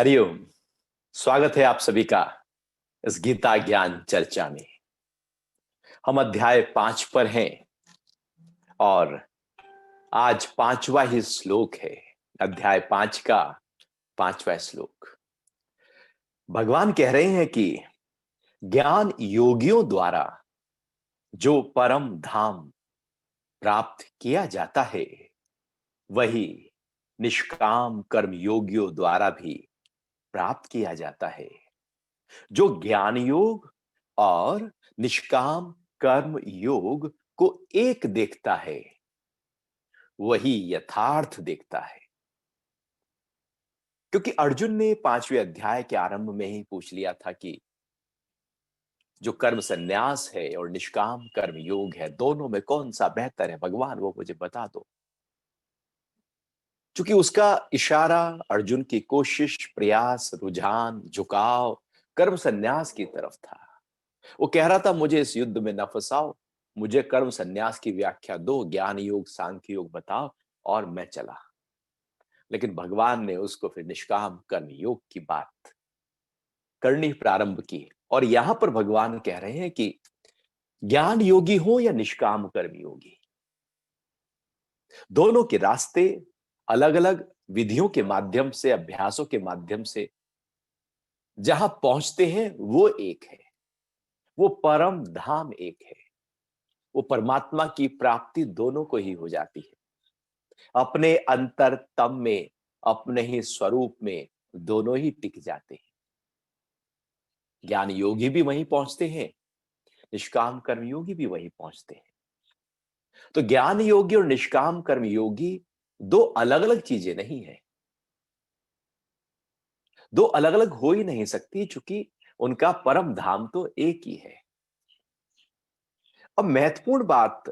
हरिओम। स्वागत है आप सभी का इस गीता ज्ञान चर्चा में। हम अध्याय 5 पर हैं और आज पांचवा ही श्लोक है। अध्याय 5 का 5वां श्लोक। भगवान कह रहे हैं कि ज्ञान योगियों द्वारा जो परम धाम प्राप्त किया जाता है वही निष्काम कर्म योगियों द्वारा भी प्राप्त किया जाता है। जो ज्ञान योग और निष्काम कर्म योग को एक देखता है वही यथार्थ देखता है। क्योंकि अर्जुन ने 5वें अध्याय के आरंभ में ही पूछ लिया था कि जो कर्म संन्यास है और निष्काम कर्म योग है, दोनों में कौन सा बेहतर है भगवान, वो मुझे बता दो। क्योंकि उसका इशारा, अर्जुन की कोशिश, प्रयास, रुझान, झुकाव कर्म संन्यास की तरफ था। वो कह रहा था मुझे इस युद्ध में न फंसाओ, मुझे कर्म संन्यास की व्याख्या दो, ज्ञान योग सांख्य योग बताओ, और मैं चला। लेकिन भगवान ने उसको फिर निष्काम कर्म योग की बात करनी प्रारंभ की। और यहां पर भगवान कह रहे हैं कि ज्ञान योगी हो या निष्काम कर्म योगी, दोनों के रास्ते अलग अलग विधियों के माध्यम से, अभ्यासों के माध्यम से जहां पहुंचते हैं वो एक है। वो परम धाम एक है। वो परमात्मा की प्राप्ति दोनों को ही हो जाती है। अपने अंतरतम में, अपने ही स्वरूप में दोनों ही टिक जाते हैं। ज्ञान योगी भी वहीं पहुंचते हैं, निष्काम कर्म योगी भी वहीं पहुंचते हैं। तो ज्ञान योगी और निष्काम कर्म योगी दो अलग अलग चीजें नहीं है। दो अलग अलग हो ही नहीं सकती, चूंकि उनका परम धाम तो एक ही है। अब महत्वपूर्ण बात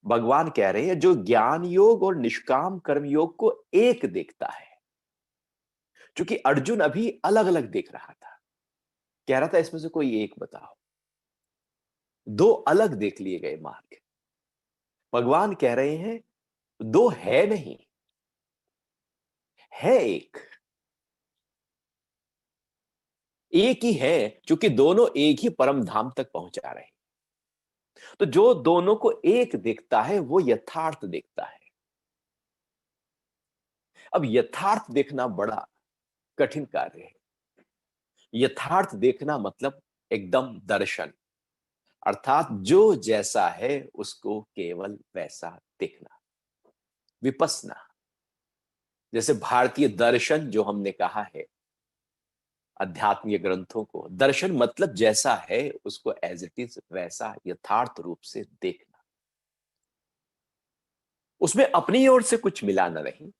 भगवान कह रहे हैं, जो ज्ञान योग और निष्काम कर्म योग को एक देखता है। क्योंकि अर्जुन अभी अलग अलग देख रहा था, कह रहा था इसमें से कोई एक बताओ। दो अलग देख लिए गए मार्ग। भगवान कह रहे हैं दो है नहीं, है एक। एक ही है, क्योंकि दोनों एक ही परम धाम तक पहुंचा रहे हैं। तो जो दोनों को एक देखता है वो यथार्थ देखता है। अब यथार्थ देखना बड़ा कठिन कार्य है। यथार्थ देखना मतलब एकदम दर्शन, अर्थात जो जैसा है उसको केवल वैसा देखना, विपस्सना। जैसे भारतीय दर्शन जो हमने कहा है, आध्यात्मिक ग्रंथों को, दर्शन मतलब जैसा है उसको एज इट इज वैसा यथार्थ रूप से देखना। उसमें अपनी ओर से कुछ मिलाना नहीं।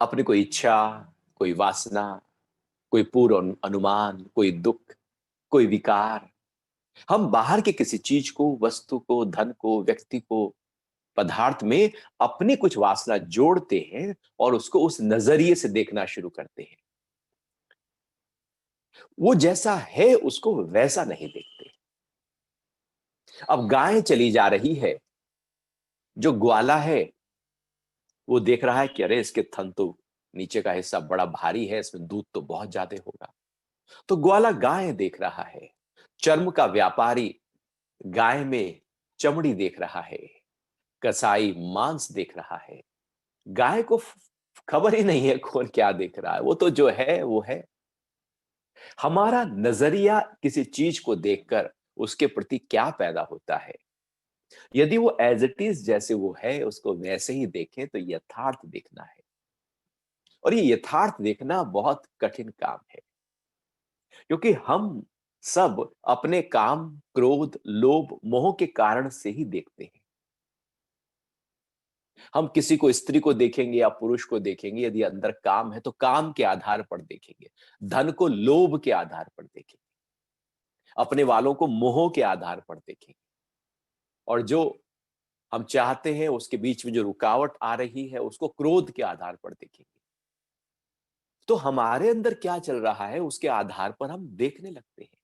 अपनी कोई इच्छा, कोई वासना, कोई पूर्व अनुमान, कोई दुख, कोई विकार, हम बाहर के किसी चीज को, वस्तु को, धन को, व्यक्ति को, पदार्थ में अपनी कुछ वासना जोड़ते हैं और उसको उस नजरिए से देखना शुरू करते हैं। वो जैसा है उसको वैसा नहीं देखते। अब गाय चली जा रही है, जो ग्वाला है वो देख रहा है कि अरे इसके थन तो, नीचे का हिस्सा बड़ा भारी है, इसमें दूध तो बहुत ज्यादा होगा। तो ग्वाला गाय देख रहा है। चर्म का व्यापारी गाय में चमड़ी देख रहा है। कसाई मांस देख रहा है। गाय को खबर ही नहीं है कौन क्या देख रहा है, वो तो जो है वो है। हमारा नजरिया किसी चीज को देखकर उसके प्रति क्या पैदा होता है, यदि वो एज इट इज जैसे वो है उसको वैसे ही देखें तो यथार्थ देखना है। और ये यथार्थ देखना बहुत कठिन काम है, क्योंकि हम सब अपने काम, क्रोध, लोभ, मोह के कारण से ही देखते हैं। हम किसी को, स्त्री को देखेंगे या पुरुष को देखेंगे, यदि अंदर काम है तो काम के आधार पर देखेंगे। धन को लोभ के आधार पर देखेंगे। अपने वालों को मोह के आधार पर देखेंगे। और जो हम चाहते हैं उसके बीच में जो रुकावट आ रही है उसको क्रोध के आधार पर देखेंगे। तो हमारे अंदर क्या चल रहा है उसके आधार पर हम देखने लगते हैं।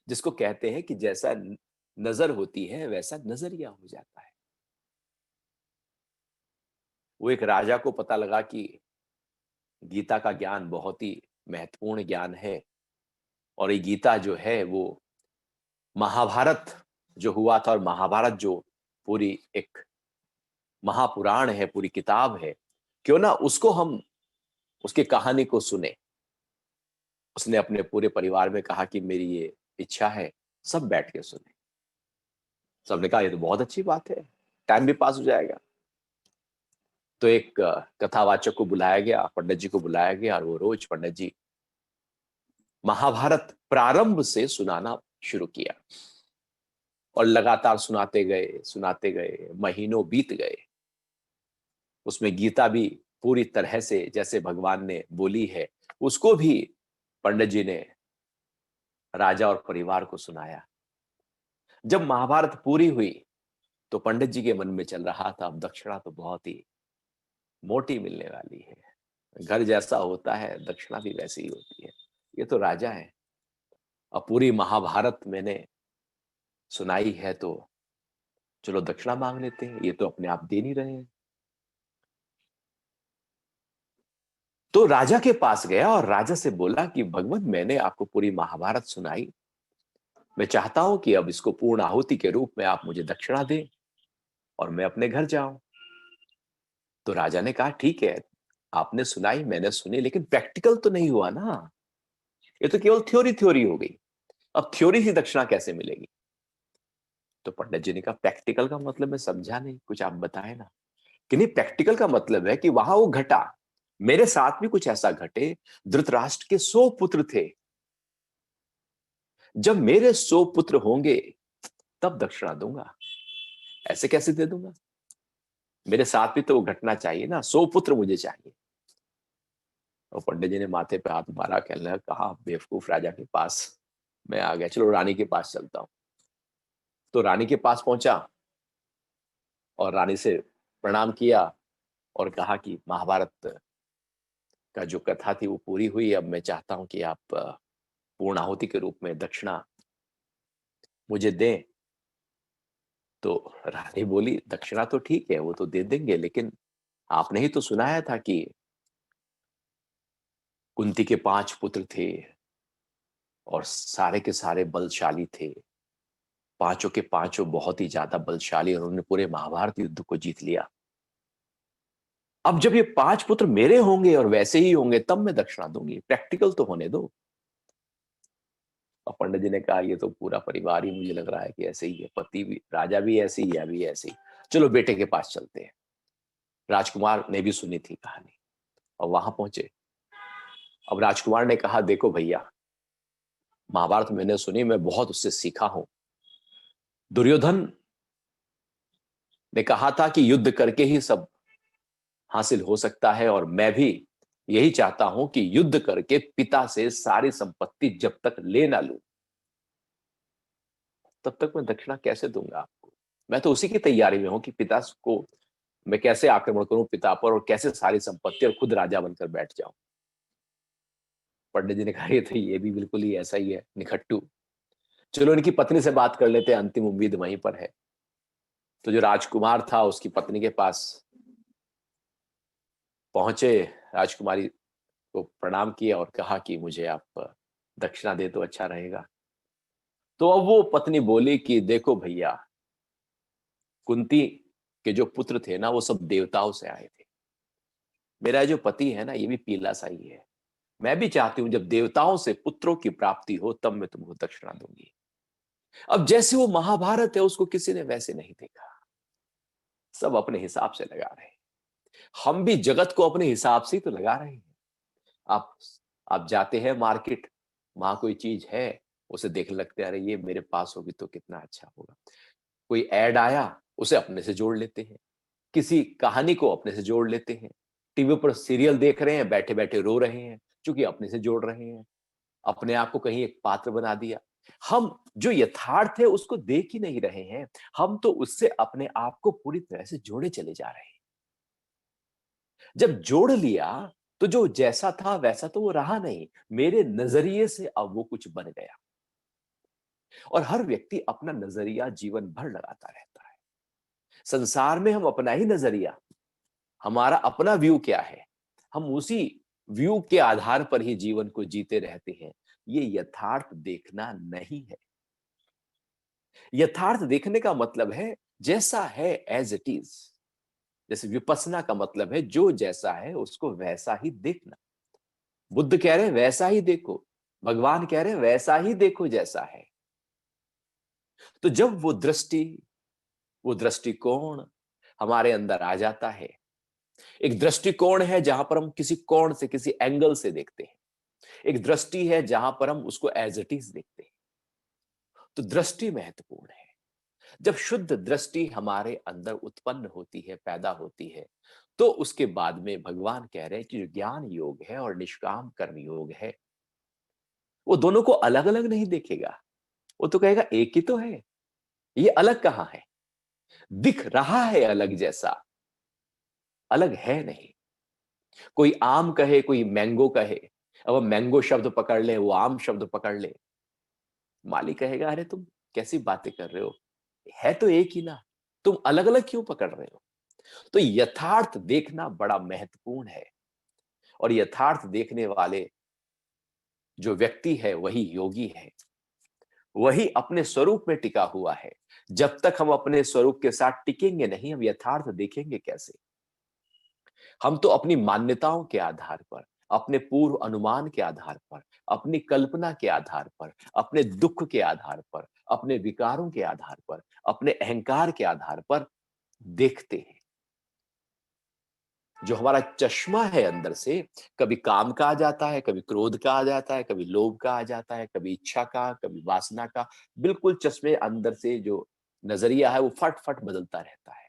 जिसको कहते हैं कि जैसा नजर होती है वैसा नजरिया हो जाता है। वो एक राजा को पता लगा कि गीता का ज्ञान बहुत ही महत्वपूर्ण ज्ञान है। और ये गीता जो है वो महाभारत जो हुआ था, और महाभारत जो पूरी एक महापुराण है, पूरी किताब है, क्यों ना उसको हम उसकी कहानी को सुने। उसने अपने पूरे परिवार में कहा कि मेरी ये इच्छा है, सब बैठ के सुने। सबने कहा ये तो बहुत अच्छी बात है, टाइम भी पास हो जाएगा। तो एक कथावाचक को बुलाया गया, पंडित जी को बुलाया गया, और वो रोज पंडित जी महाभारत प्रारंभ से सुनाना शुरू किया। और लगातार सुनाते गए, महीनों बीत गए। उसमें गीता भी पूरी तरह से जैसे भगवान ने बोली है, उसको भी पंडित जी ने राजा और परिवार को सुनाया। जब महाभारत पूरी हुई तो पंडित जी के मन में चल रहा था, अब दक्षिणा तो बहुत ही मोटी मिलने वाली है। घर जैसा होता है दक्षिणा भी वैसी ही होती है। ये तो राजा है, अब पूरी महाभारत मैंने सुनाई है, तो चलो दक्षिणा मांग लेते हैं, ये तो अपने आप दे नहीं रहे हैं। तो राजा के पास गया और राजा से बोला कि भगवान, मैंने आपको पूरी महाभारत सुनाई, मैं चाहता हूं कि अब इसको पूर्ण आहुति के रूप में आप मुझे दक्षिणा दें और मैं अपने घर जाऊं। तो राजा ने कहा ठीक है, आपने सुनाई, मैंने सुनी, लेकिन प्रैक्टिकल तो नहीं हुआ ना, ये तो केवल थ्योरी थ्योरी हो गई। अब थ्योरी से दक्षिणा कैसे मिलेगी? तो पंडित जी ने कहा प्रैक्टिकल का मतलब मैं समझा नहीं, कुछ आप बताएं ना। कि नहीं, प्रैक्टिकल का मतलब है कि वहां वो घटा, मेरे साथ भी कुछ ऐसा घटे। धृतराष्ट्र के 100 पुत्र थे, जब मेरे 100 पुत्र होंगे तब दक्षिणा दूंगा, ऐसे कैसे दे दूंगा? मेरे साथ भी तो वो घटना चाहिए ना, 100 पुत्र मुझे चाहिए। और पंडित जी ने माथे पे हाथ मारा, कहने लगा कहा बेवकूफ राजा के पास मैं आ गया, चलो रानी के पास चलता हूं। तो रानी के पास पहुंचा और रानी से प्रणाम किया और कहा कि महाभारत का जो कथा थी वो पूरी हुई, अब मैं चाहता हूं कि आप पूर्ण आहुति के रूप में दक्षिणा मुझे दें। तो रानी बोली दक्षिणा तो ठीक है, वो तो दे देंगे, लेकिन आपने ही तो सुनाया था कि कुंती के 5 पुत्र थे और सारे के सारे बलशाली थे, पांचों के पांचों बहुत ही ज्यादा बलशाली, और उन्होंने पूरे महाभारत युद्ध को जीत लिया। अब जब ये 5 पुत्र मेरे होंगे और वैसे ही होंगे तब मैं दक्षिणा दूंगी, प्रैक्टिकल तो होने दो। और पंडित जी ने कहा ये तो पूरा परिवार ही मुझे लग रहा है कि ऐसे ही है, पति भी, राजा भी ऐसे ही है, अभी ऐसे ही। चलो बेटे के पास चलते हैं। राजकुमार ने भी सुनी थी कहानी और वहां पहुंचे। अब राजकुमार ने कहा देखो भैया, महाभारत मैंने सुनी, मैं बहुत उससे सीखा हूं। दुर्योधन ने कहा था कि युद्ध करके ही सब हासिल हो सकता है, और मैं भी यही चाहता हूं कि युद्ध करके पिता से सारी संपत्ति जब तक ले ना लूं तब तक मैं दक्षिणा कैसे दूंगा आपको। मैं तो उसी की तैयारी में हूं कि पिता को मैं कैसे आक्रमण करूं पिता पर, और कैसे सारी संपत्ति और खुद राजा बनकर बैठ जाऊं। पंडित जी ने कहा ये तो ये भी बिल्कुल ही ऐसा ही है, निखट्टू। चलो इनकी पत्नी से बात कर लेते हैं, अंतिम उम्मीद वहीं पर है। तो जो राजकुमार था उसकी पत्नी के पास पहुंचे, राजकुमारी को प्रणाम किया और कहा कि मुझे आप दक्षिणा दे तो अच्छा रहेगा। तो अब वो पत्नी बोली कि देखो भैया, कुंती के जो पुत्र थे ना वो सब देवताओं से आए थे, मेरा जो पति है ना ये भी पीला सा ही है, मैं भी चाहती हूं जब देवताओं से पुत्रों की प्राप्ति हो तब मैं तुमको दक्षिणा दूंगी। अब जैसे वो महाभारत है उसको किसी ने वैसे नहीं देखा, सब अपने हिसाब से लगा रहे हैं। हम भी जगत को अपने हिसाब से ही तो लगा रहे हैं। आप आप जाते हैं मार्केट, वहां कोई चीज है, उसे देख लगते हैं, अरे ये मेरे पास होगी तो कितना अच्छा होगा। कोई ऐड आया, उसे अपने से जोड़ लेते हैं, किसी कहानी को अपने से जोड़ लेते हैं। टीवी पर सीरियल देख रहे हैं, बैठे बैठे रो रहे हैं क्योंकि अपने से जोड़ रहे हैं, अपने आप को कहीं एक पात्र बना दिया। हम जो यथार्थ है उसको देख ही नहीं रहे हैं, हम तो उससे अपने आप को पूरी तरह से जोड़े चले जा रहे हैं। जब जोड़ लिया तो जो जैसा था वैसा तो वो रहा नहीं, मेरे नजरिए से अब वो कुछ बन गया। और हर व्यक्ति अपना नजरिया जीवन भर लगाता रहता है। संसार में हम अपना ही नजरिया, हमारा अपना व्यू क्या है, हम उसी व्यू के आधार पर ही जीवन को जीते रहते हैं, ये यथार्थ देखना नहीं है। यथार्थ देखने का मतलब है जैसा है एज इट इज। जैसे विपස්සना का मतलब है जो जैसा है उसको वैसा ही देखना। बुद्ध कह रहे हैं वैसा ही देखो, भगवान कह रहे हैं वैसा ही देखो जैसा है। तो जब वो दृष्टि, वो दृष्टिकोण हमारे अंदर आ जाता है, एक दृष्टिकोण है जहां पर हम किसी कोण से, किसी एंगल से देखते हैं, एक दृष्टि है जहां पर हम उसको एज इट इज देखते हैं। तो दृष्टि महत्वपूर्ण है। जब शुद्ध दृष्टि हमारे अंदर उत्पन्न होती है, पैदा होती है, तो उसके बाद में भगवान कह रहे हैं कि जो ज्ञान योग है और निष्काम कर्म योग है, वो दोनों को अलग अलग नहीं देखेगा। वो तो कहेगा एक ही तो है, ये अलग कहां है। दिख रहा है अलग जैसा, अलग है नहीं। कोई आम कहे, कोई मैंगो कहे, अब हम मैंगो शब्द पकड़ ले, वो आम शब्द पकड़ ले, माली कहेगा अरे तुम कैसी बातें कर रहे हो, है तो एक ही ना, तुम अलग अलग क्यों पकड़ रहे हो। तो यथार्थ देखना बड़ा महत्वपूर्ण है। और यथार्थ देखने वाले जो व्यक्ति है वही योगी है, वही अपने स्वरूप में टिका हुआ है। जब तक हम अपने स्वरूप के साथ टिकेंगे नहीं, हम यथार्थ देखेंगे कैसे। हम तो अपनी मान्यताओं के आधार पर, अपने पूर्व अनुमान के आधार पर, अपनी कल्पना के आधार पर, अपने दुख के आधार पर, अपने विकारों के आधार पर, अपने अहंकार के आधार पर देखते हैं। जो हमारा चश्मा है अंदर से, कभी काम का आ जाता है, कभी क्रोध का आ जाता है, कभी लोभ का आ जाता है, कभी इच्छा का, कभी वासना का। बिल्कुल चश्मे अंदर से जो नजरिया है वो फट फट बदलता रहता है।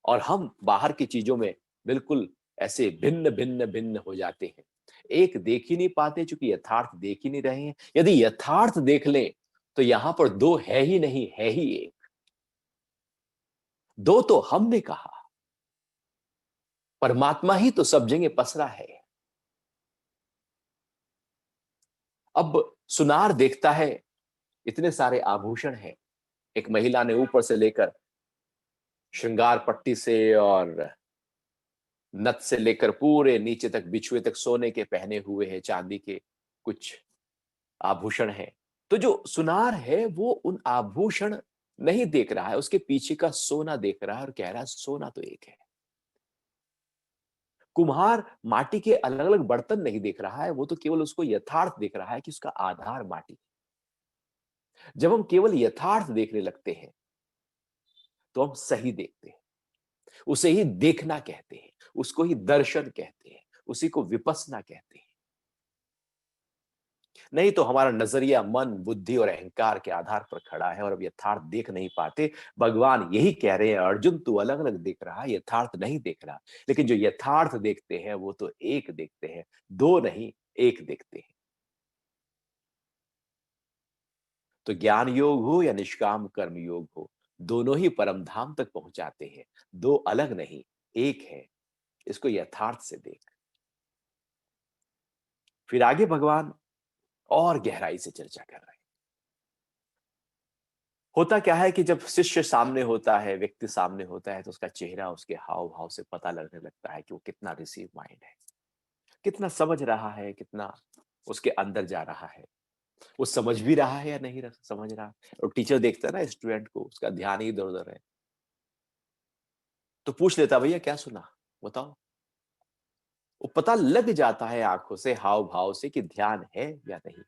और हम बाहर की चीजों में बिल्कुल ऐसे भिन्न भिन्न भिन्न हो जाते हैं। एक देख ही नहीं पाते क्योंकि यथार्थ देख ही नहीं रहे हैं। यदि यथार्थ देख लें तो यहां पर दो है ही नहीं, है ही एक। दो तो हमने कहा, परमात्मा ही तो सब जगह पसरा है। अब सुनार देखता है, इतने सारे आभूषण हैं। एक महिला ने ऊपर से लेकर श्रृंगार पट्टी से और नथ से लेकर पूरे नीचे तक, बिछुए तक सोने के पहने हुए हैं, चांदी के कुछ आभूषण हैं। तो जो सुनार है वो उन आभूषण नहीं देख रहा है, उसके पीछे का सोना देख रहा है और कह रहा है सोना तो एक है। कुम्हार माटी के अलग अलग बर्तन नहीं देख रहा है, वो तो केवल उसको यथार्थ देख रहा है कि उसका आधार माटी। जब हम केवल यथार्थ देखने लगते हैं तो हम सही देखते हैं। उसे ही देखना कहते हैं, उसको ही दर्शन कहते हैं, उसी को विपස්සना कहते हैं। नहीं तो हमारा नजरिया मन, बुद्धि और अहंकार के आधार पर खड़ा है और अब यथार्थ देख नहीं पाते। भगवान यही कह रहे हैं अर्जुन, तू अलग अलग देख रहा है, यथार्थ नहीं देख रहा। लेकिन जो यथार्थ देखते हैं वो तो एक देखते हैं, दो नहीं, एक देखते हैं। तो ज्ञान योग हो या निष्काम कर्म योग हो, दोनों ही परम धाम तक पहुंचाते हैं। दो अलग नहीं, एक है। इसको यथार्थ से देख। फिर आगे भगवान और गहराई से चर्चा कर रहे हैं। होता क्या है कि जब शिष्य सामने होता है, व्यक्ति सामने होता है, तो उसका चेहरा, उसके हाव भाव से पता लगने लगता है कि वो कितना रिसीव माइंड है, कितना समझ रहा है, कितना उसके अंदर जा रहा है, वो समझ भी रहा है या नहीं समझ रहा। और टीचर देखता है ना स्टूडेंट को, उसका ध्यान ही इधर उधर है, तो पूछ लेता भैया क्या सुना, बताओ। वो पता लग जाता है आंखों से, हाव भाव से कि ध्यान है या नहीं।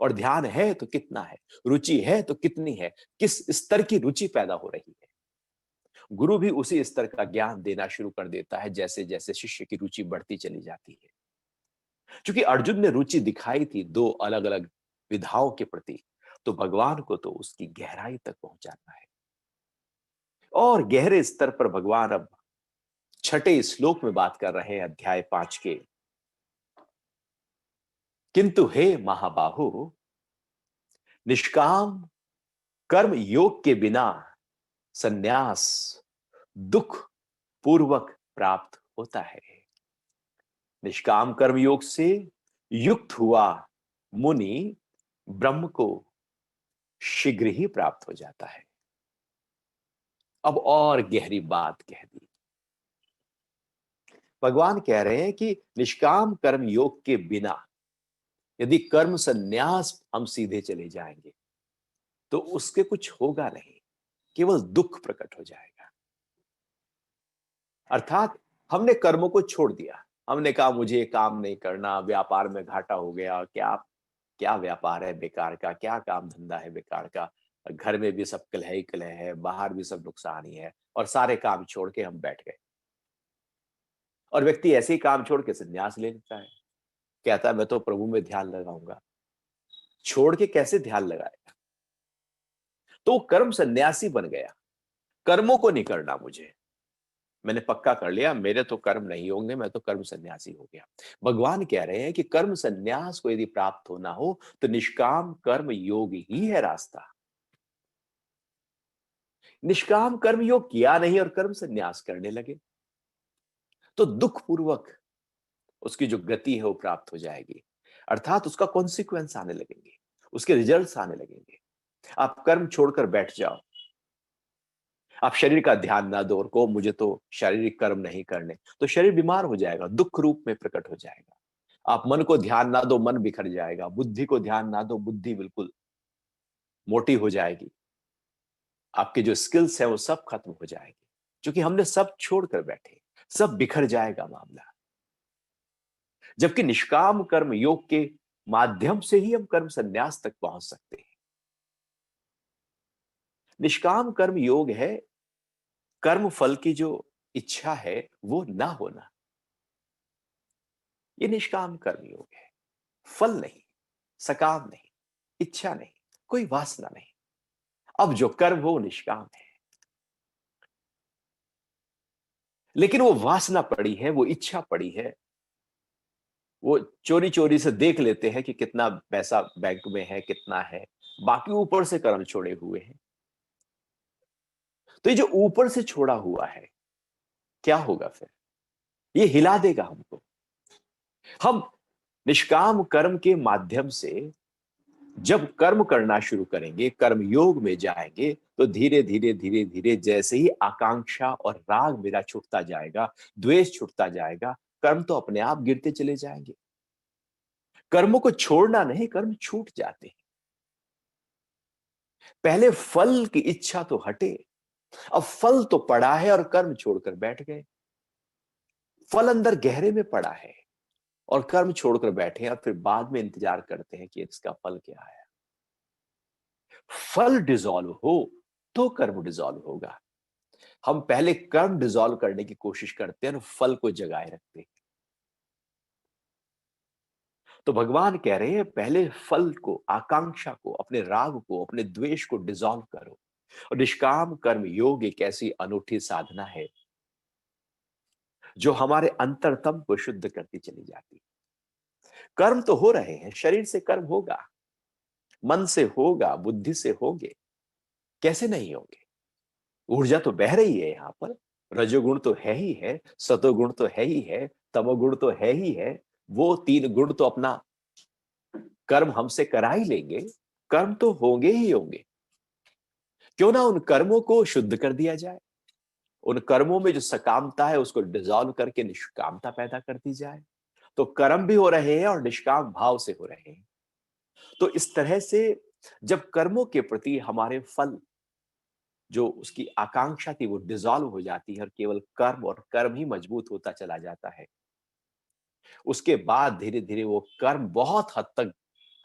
और ध्यान है तो कितना है, रुचि है तो कितनी है, किस स्तर की रुचि पैदा हो रही है। गुरु भी उसी स्तर का ज्ञान देना शुरू कर देता है जैसे जैसे शिष्य की रुचि बढ़ती चली जाती है। क्योंकि अर्जुन ने रुचि दिखाई थी दो अलग अलग विधाओं के प्रति, तो भगवान को तो उसकी गहराई तक पहुंचाना है। और गहरे स्तर पर भगवान अब छठे श्लोक में बात कर रहे हैं अध्याय 5 के। किंतु हे महाबाहु, निष्काम कर्म योग के बिना संन्यास दुख पूर्वक प्राप्त होता है। निष्काम कर्म योग से युक्त हुआ मुनि ब्रह्म को शीघ्र ही प्राप्त हो जाता है। अब और गहरी बात कह दी। भगवान कह रहे हैं कि निष्काम कर्म योग के बिना यदि कर्म संन्यास हम सीधे चले जाएंगे तो उसके कुछ होगा नहीं, केवल दुख प्रकट हो जाएगा। अर्थात हमने कर्मों को छोड़ दिया, हमने कहा मुझे ये काम नहीं करना, व्यापार में घाटा हो गया, क्या क्या व्यापार है बेकार का, क्या काम धंधा है बेकार का, घर में भी सब कलह ही कलह है, बाहर भी सब नुकसान ही है, और सारे काम छोड़ के हम बैठ गए। और व्यक्ति ऐसे ही काम छोड़ के संन्यास ले लेता है, कहता है मैं तो प्रभु में ध्यान लगाऊंगा। छोड़ के कैसे ध्यान लगाएगा? तो कर्म सन्यासी बन गया, कर्मों को नहीं करना मुझे, मैंने पक्का कर लिया मेरे तो कर्म नहीं होंगे, मैं तो कर्म सन्यासी हो गया। भगवान कह रहे हैं कि कर्म सन्यास को यदि प्राप्त होना हो तो निष्काम कर्म योग ही है रास्ता। निष्काम कर्म योग किया नहीं और कर्म सन्यास करने लगे तो दुख पूर्वक उसकी जो गति है वो प्राप्त हो जाएगी, अर्थात उसका कॉन्सिक्वेंस आने लगेंगे, उसके रिजल्ट्स आने लगेंगे। आप कर्म छोड़कर बैठ जाओ, आप शरीर का ध्यान ना दो और को मुझे तो शारीरिक कर्म नहीं करने, तो शरीर बीमार हो जाएगा, दुख रूप में प्रकट हो जाएगा। आप मन को ध्यान ना दो, मन बिखर जाएगा, बुद्धि को ध्यान ना दो, बुद्धि बिल्कुल मोटी हो जाएगी, आपके जो स्किल्स है वो सब खत्म हो जाएंगे, क्योंकि हमने सब छोड़कर बैठे, सब बिखर जाएगा मामला। जबकि निष्काम कर्म योग के माध्यम से ही हम कर्म संन्यास तक पहुंच सकते हैं। निष्काम कर्म योग है कर्म फल की जो इच्छा है वो ना होना, ये निष्काम कर्म योग है। फल नहीं, सकाम नहीं, इच्छा नहीं, कोई वासना नहीं, अब जो कर्म हो निष्काम है। लेकिन वो वासना पड़ी है, वो इच्छा पड़ी है, वो चोरी चोरी से देख लेते हैं कि कितना पैसा बैंक में है, कितना है, बाकी ऊपर से कर्म छोड़े हुए हैं। तो ये जो ऊपर से छोड़ा हुआ है क्या होगा फिर? ये हिला देगा हमको। हम निष्काम कर्म के माध्यम से जब कर्म करना शुरू करेंगे, कर्म योग में जाएंगे, तो धीरे धीरे धीरे धीरे जैसे ही आकांक्षा और राग मेरा छूटता जाएगा, द्वेष छूटता जाएगा, कर्म तो अपने आप गिरते चले जाएंगे। कर्मों को छोड़ना नहीं, कर्म छूट जाते हैं। पहले फल की इच्छा तो हटे, अब फल तो पड़ा है और कर्म छोड़कर बैठ गए। फल अंदर गहरे में पड़ा है और कर्म छोड़कर बैठे हैं और फिर बाद में इंतजार करते हैं कि इसका फल क्या है। फल डिसॉल्व हो तो कर्म डिसॉल्व होगा। हम पहले कर्म डिसॉल्व करने की कोशिश करते हैं और फल को जगाए रखते हैं। तो भगवान कह रहे हैं पहले फल को, आकांक्षा को, अपने राग को, अपने द्वेष को डिसॉल्व करो। और निष्काम कर्म योग एक ऐसी अनूठी साधना है जो हमारे अंतरतम को शुद्ध करती चली जाती है। कर्म तो हो रहे हैं, शरीर से कर्म होगा, मन से होगा, बुद्धि से होंगे, कैसे नहीं होंगे? ऊर्जा तो बह रही है यहां पर, रजोगुण तो है ही है, सतोगुण तो है ही है, तमोगुण तो है ही है। वो तीन गुण तो अपना कर्म हमसे करा ही लेंगे, कर्म तो होंगे ही होंगे। क्यों ना उन कर्मों को शुद्ध कर दिया जाए, उन कर्मों में जो सकामता है उसको डिसॉल्व करके निष्कामता पैदा कर दी जाए, तो कर्म भी हो रहे हैं और निष्काम भाव से हो रहे हैं। तो इस तरह से जब कर्मों के प्रति हमारे फल, जो उसकी आकांक्षा थी वो डिसॉल्व हो जाती है और केवल कर्म और कर्म ही मजबूत होता चला जाता है, उसके बाद धीरे धीरे वो कर्म बहुत हद तक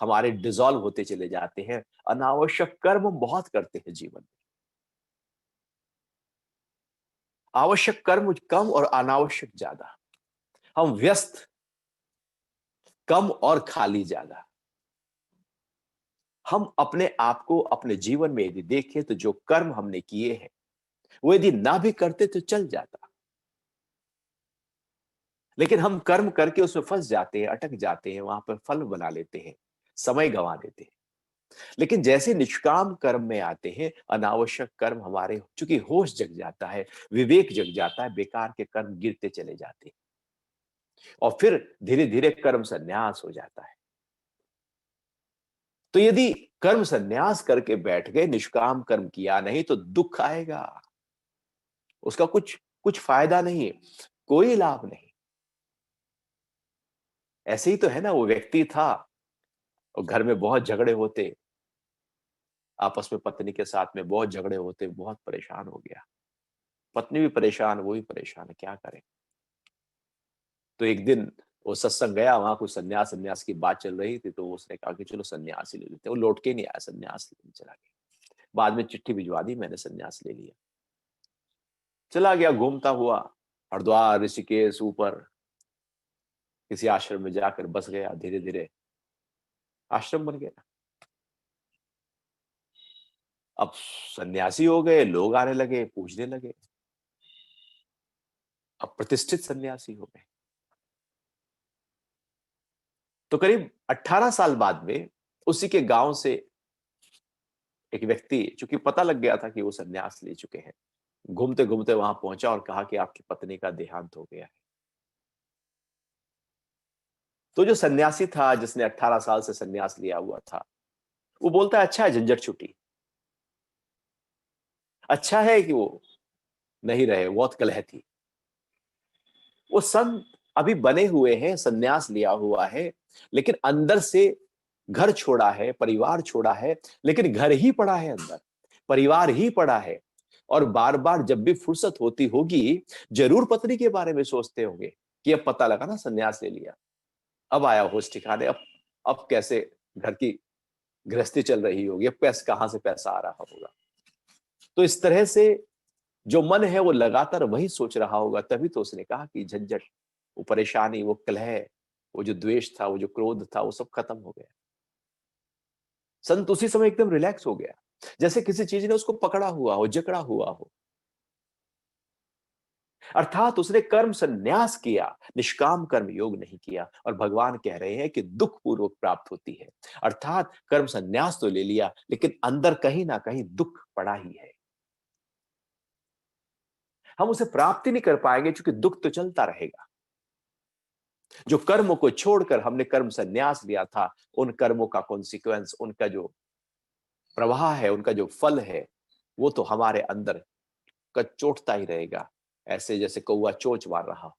हमारे डिसॉल्व होते चले जाते हैं। अनावश्यक कर्म हम बहुत करते हैं जीवन में, आवश्यक कर्म कम और अनावश्यक ज्यादा। हम व्यस्त कम और खाली ज्यादा। हम अपने आप को अपने जीवन में यदि देखें तो जो कर्म हमने किए हैं वो यदि ना भी करते तो चल जाता, लेकिन हम कर्म करके उसमें फंस जाते हैं, अटक जाते हैं, वहां पर फल बना लेते हैं, समय गंवा देते हैं। लेकिन जैसे निष्काम कर्म में आते हैं, अनावश्यक कर्म हमारे, चूंकि होश जग जाता है, विवेक जग जाता है, बेकार के कर्म गिरते चले जाते हैं और फिर धीरे धीरे कर्म संन्यास हो जाता है। तो यदि कर्म संन्यास करके बैठ गए, निष्काम कर्म किया नहीं, तो दुख आएगा, उसका कुछ कुछ फायदा नहीं है, कोई लाभ नहीं। ऐसे ही तो है ना, वो व्यक्ति था और घर में बहुत झगड़े होते, आपस में पत्नी के साथ में बहुत झगड़े होते, बहुत परेशान हो गया। पत्नी भी परेशान, वो भी परेशान है, क्या करे? तो एक दिन वो सत्संग गया, वहां कुछ सन्यास सन्यास की बात चल रही थी, तो उसने कहा कि चलो सन्यास ही ले लेते हैं। वो लौट के नहीं आया, सन्यास लेने चला गया। बाद में चिट्ठी भिजवा दी, मैंने सन्यास ले लिया। चला गया घूमता हुआ, हरिद्वार, ऋषिकेश, ऊपर किसी आश्रम में जाकर बस गया। धीरे धीरे आश्रम बन गया। अब सन्यासी हो गए, लोग आने लगे, पूछने लगे। अब प्रतिष्ठित सन्यासी हो गए। तो करीब 18 साल बाद में उसी के गांव से एक व्यक्ति, चूंकि पता लग गया था कि वो सन्यास ले चुके हैं, घूमते घूमते वहां पहुंचा और कहा कि आपकी पत्नी का देहांत हो गया है। तो जो सन्यासी था, जिसने 18 साल से सन्यास लिया हुआ था, वो बोलता है अच्छा है, झंझट छुटी। अच्छा है कि वो नहीं रहे, बहुत कलह थी। वो संत अभी बने हुए हैं, सन्यास लिया हुआ है, लेकिन अंदर से घर छोड़ा है, परिवार छोड़ा है, लेकिन घर ही पड़ा है अंदर, परिवार ही पड़ा है। और बार बार जब भी फुर्सत होती होगी, जरूर पत्नी के बारे में सोचते होंगे कि अब पता लगा ना सन्यास ले लिया, अब आया होश ठिकाने, अब कैसे घर की गृहस्थी चल रही होगी, अब पैसा कहां से पैसा आ रहा होगा। तो इस तरह से जो मन है वो लगातार वही सोच रहा होगा। तभी तो उसने कहा कि झंझट, वो परेशानी, वो कलह, वो जो द्वेष था, वो जो क्रोध था, वो सब खत्म हो गया। संत उसी समय एकदम रिलैक्स हो गया, जैसे किसी चीज ने उसको पकड़ा हुआ हो, जकड़ा हुआ हो। अर्थात उसने कर्म संन्यास किया, निष्काम कर्म योग नहीं किया। और भगवान कह रहे हैं कि दुख पूर्वक प्राप्त होती है। अर्थात कर्म संन्यास तो ले लिया, लेकिन अंदर कहीं ना कहीं दुख पड़ा ही है। हम उसे प्राप्त ही नहीं कर पाएंगे, क्योंकि दुख तो चलता रहेगा। जो कर्म को छोड़कर हमने कर्म संन्यास लिया था, उन कर्मों का कॉन्सिक्वेंस, उनका जो प्रवाह है, उनका जो फल है, वो तो हमारे अंदर चोटता ही रहेगा। ऐसे जैसे कौवा चोंच मार रहा हो,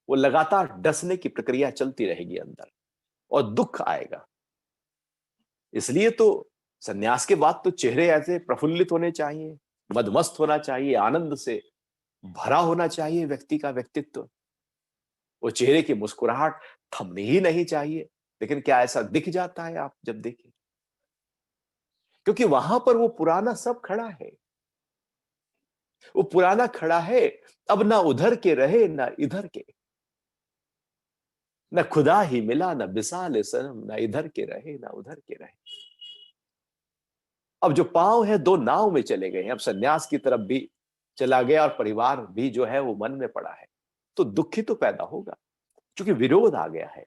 वो लगातार डसने की प्रक्रिया चलती रहेगी अंदर, और दुख आएगा। इसलिए तो सन्यास के बाद तो चेहरे ऐसे प्रफुल्लित होने चाहिए, मदमस्त होना चाहिए, आनंद से भरा होना चाहिए व्यक्ति का व्यक्तित्व। वो चेहरे की मुस्कुराहट थमनी ही नहीं चाहिए। लेकिन क्या ऐसा दिख जाता है? आप जब देखें, क्योंकि वहां पर वो पुराना सब खड़ा है। वो पुराना खड़ा है। अब ना उधर के रहे ना इधर के, न खुदा ही मिला न बिसाले सनम, ना इधर के रहे ना उधर के रहे। अब जो पांव है दो नाव में चले गए हैं, अब सन्यास की तरफ भी चला गया और परिवार भी जो है वो मन में पड़ा है। तो दुख ही तो पैदा होगा, क्योंकि विरोध आ गया है।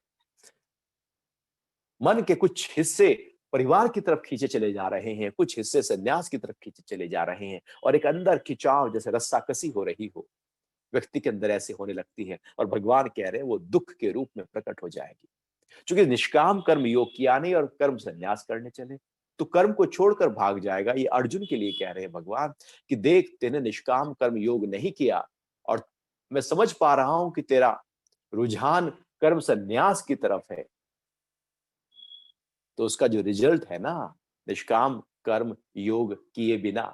मन के कुछ हिस्से परिवार की तरफ खींचे चले जा रहे हैं, कुछ हिस्से सन्यास की तरफ खींचे चले जा रहे हैं, और एक अंदर खिंचाव, जैसे रस्सा कसी हो रही हो, व्यक्ति के अंदर ऐसे होने लगती है। और भगवान कह रहे हैं वो दुख के रूप में प्रकट हो जाएगी। क्योंकि निष्काम कर्म योग किया नहीं और कर्म संन्यास करने चले, तो कर्म को छोड़कर भाग जाएगा। ये अर्जुन के लिए कह रहे हैं भगवान कि देख, तेने निष्काम कर्म योग नहीं किया, और मैं समझ पा रहा हूं कि तेरा रुझान कर्म संन्यास की तरफ है। तो उसका जो रिजल्ट है ना, निष्काम कर्म योग किए बिना,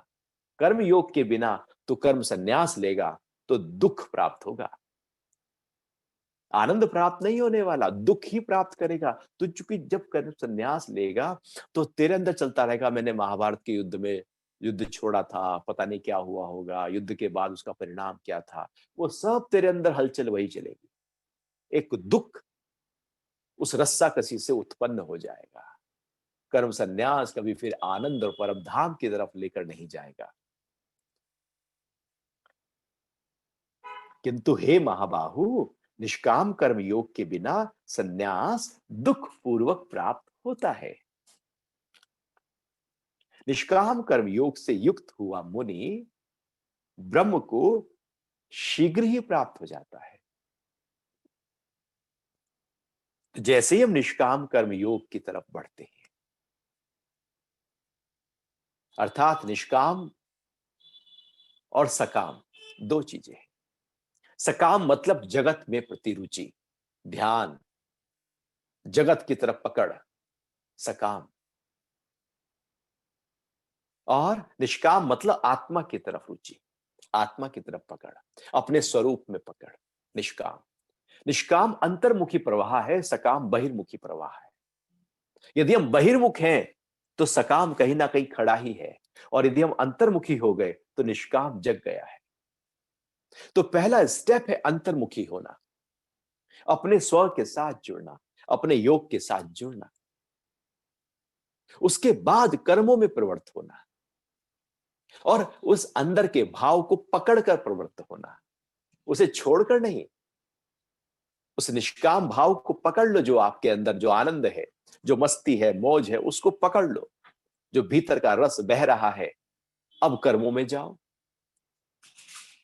कर्म योग के बिना तो कर्म संन्यास लेगा तो दुख प्राप्त होगा। आनंद प्राप्त नहीं होने वाला, दुख ही प्राप्त करेगा। तो चूंकि जब कर्म संन्यास लेगा, तो तेरे अंदर चलता रहेगा, मैंने महाभारत के युद्ध में युद्ध छोड़ा था, पता नहीं क्या हुआ होगा, युद्ध के बाद उसका परिणाम क्या था, वो सब तेरे अंदर हलचल वही चलेगी। एक दुख उस रस्सा कसी से उत्पन्न हो जाएगा। कर्म संन्यास कभी फिर आनंद और परम धाम की तरफ लेकर नहीं जाएगा। किंतु हे महाबाहु, निष्काम कर्म योग के बिना संन्यास दुख पूर्वक प्राप्त होता है। निष्काम कर्म योग से युक्त हुआ मुनि ब्रह्म को शीघ्र ही प्राप्त हो जाता है। तो जैसे ही हम निष्काम कर्म योग की तरफ बढ़ते हैं, अर्थात निष्काम और सकाम दो चीजें हैं। सकाम मतलब जगत में प्रतिरुचि, ध्यान, जगत की तरफ पकड़, सकाम। और निष्काम मतलब आत्मा की तरफ रुचि, आत्मा की तरफ पकड़, अपने स्वरूप में पकड़, निष्काम। निष्काम अंतर्मुखी प्रवाह है, सकाम बहिर्मुखी प्रवाह है। यदि हम बहिर्मुख हैं तो सकाम कहीं ना कहीं खड़ा ही है, और यदि हम अंतर्मुखी हो गए तो निष्काम जग गया है। तो पहला स्टेप है अंतर्मुखी होना, अपने स्व के साथ जुड़ना, अपने योग के साथ जुड़ना। उसके बाद कर्मों में प्रवृत्त होना, और उस अंदर के भाव को पकड़कर प्रवृत्त होना, उसे छोड़कर नहीं। उस निष्काम भाव को पकड़ लो, जो आपके अंदर जो आनंद है, जो मस्ती है, मौज है, उसको पकड़ लो, जो भीतर का रस बह रहा है। अब कर्मों में जाओ।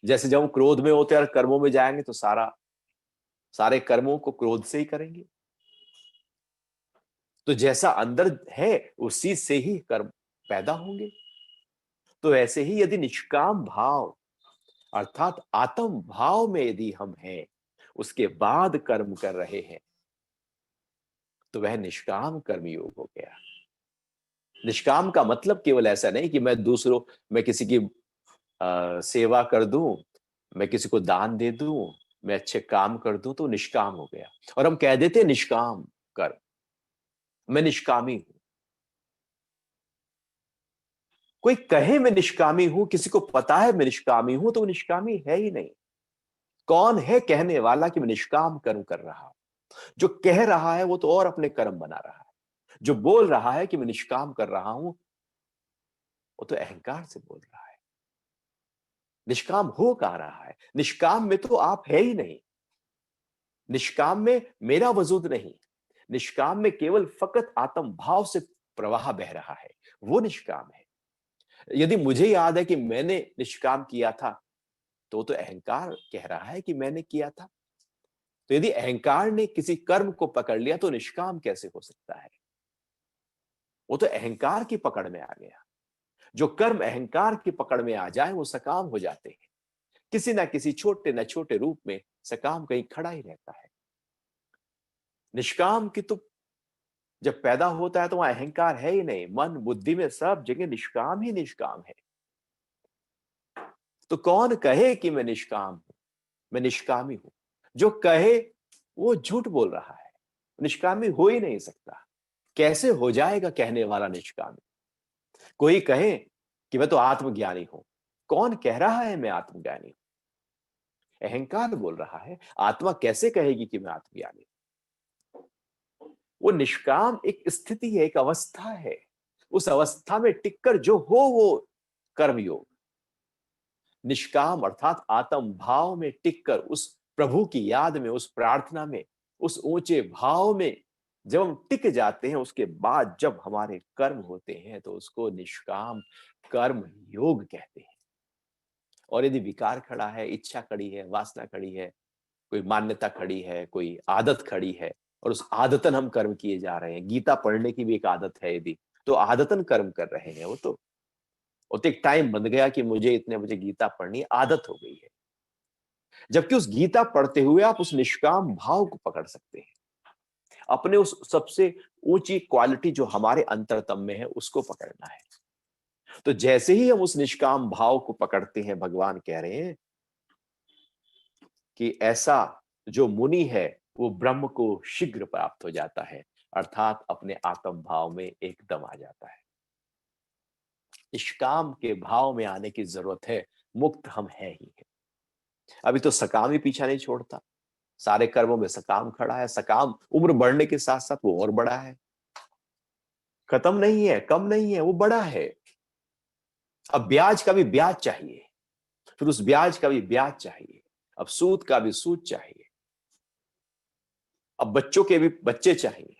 जैसे जब हम क्रोध में होते हैं और कर्मों में जाएंगे तो सारे कर्मों को क्रोध से ही करेंगे। तो जैसा अंदर है उसी से ही कर्म पैदा होंगे। तो ऐसे ही यदि निष्काम भाव अर्थात आत्म भाव में यदि हम हैं, उसके बाद कर्म कर रहे हैं, तो वह निष्काम कर्म योग हो गया। निष्काम का मतलब केवल ऐसा नहीं कि मैं किसी की सेवा कर दूं, मैं किसी को दान दे दूं, मैं अच्छे काम कर दूं तो निष्काम हो गया। और हम कह देते निष्काम कर, मैं निष्कामी हूं। कोई कहे मैं निष्कामी हूं, किसी को पता है मैं निष्कामी हूं, तो वो निष्कामी है ही नहीं। कौन है कहने वाला कि मैं निष्काम कर्म कर रहा हूं? जो कह रहा है वो तो और अपने कर्म बना रहा है। जो बोल रहा है कि मैं निष्काम कर रहा हूं, वो तो अहंकार से बोल रहा है। निष्काम हो कह रहा है, निष्काम में तो आप है ही नहीं। निष्काम में मेरा वजूद नहीं, निष्काम में केवल फकत आत्म भाव से प्रवाह बह रहा है, वो निष्काम है। यदि मुझे याद है कि मैंने निष्काम किया था, तो अहंकार कह रहा है कि मैंने किया था। तो यदि अहंकार ने किसी कर्म को पकड़ लिया तो निष्काम कैसे हो सकता है? वो तो अहंकार की पकड़ में आ गया। जो कर्म अहंकार की पकड़ में आ जाए वो सकाम हो जाते हैं। किसी ना किसी छोटे न छोटे रूप में सकाम कहीं खड़ा ही रहता है। निष्काम की तो जब पैदा होता है तो वहां अहंकार है ही नहीं, मन बुद्धि में सब जगह निष्काम ही निष्काम है। तो कौन कहे कि मैं निष्काम हूं, मैं निष्कामी हूं? जो कहे वो झूठ बोल रहा है, निष्कामी हो ही नहीं सकता। कैसे हो जाएगा कहने वाला निष्कामी? कोई कहे कि मैं तो आत्मज्ञानी हूं, कौन कह रहा है मैं आत्मज्ञानी हूं? अहंकार बोल रहा है। आत्मा कैसे कहेगी कि मैं आत्मज्ञानी हूं? वो निष्काम एक स्थिति है, एक अवस्था है। उस अवस्था में टिककर जो हो वो कर्मयोग। निष्काम अर्थात आत्म भाव में टिककर उस प्रभु की याद में, उस प्रार्थना में, उस ऊंचे भाव में जब हम टिक जाते हैं, उसके बाद जब हमारे कर्म होते हैं तो उसको निष्काम कर्म योग कहते हैं। और यदि विकार खड़ा है, इच्छा खड़ी है, वासना खड़ी है, कोई मान्यता खड़ी है, कोई आदत खड़ी है, और उस आदतन हम कर्म किए जा रहे हैं, गीता पढ़ने की भी एक आदत है यदि, तो आदतन कर्म कर रहे हैं। वो तो एक टाइम बन गया कि मुझे इतने बजे गीता पढ़नी, आदत हो गई है। जबकि उस गीता पढ़ते हुए आप उस निष्काम भाव को पकड़ सकते हैं, अपने उस सबसे ऊंची क्वालिटी जो हमारे अंतरतम में है उसको पकड़ना है। तो जैसे ही हम उस निष्काम भाव को पकड़ते हैं, भगवान कह रहे हैं कि ऐसा जो मुनि है वो ब्रह्म को शीघ्र प्राप्त हो जाता है, अर्थात अपने आत्म भाव में एकदम आ जाता है। निष्काम के भाव में आने की जरूरत है, मुक्त हम है ही है। अभी तो सकाम ही पीछा नहीं छोड़ता, सारे कर्मों में सकाम खड़ा है। सकाम उम्र बढ़ने के साथ साथ वो और बड़ा है, खत्म नहीं है, कम नहीं है, वो बड़ा है। अब ब्याज का भी ब्याज चाहिए, फिर उस ब्याज का भी ब्याज चाहिए, अब सूद का भी सूद चाहिए, अब बच्चों के भी बच्चे चाहिए,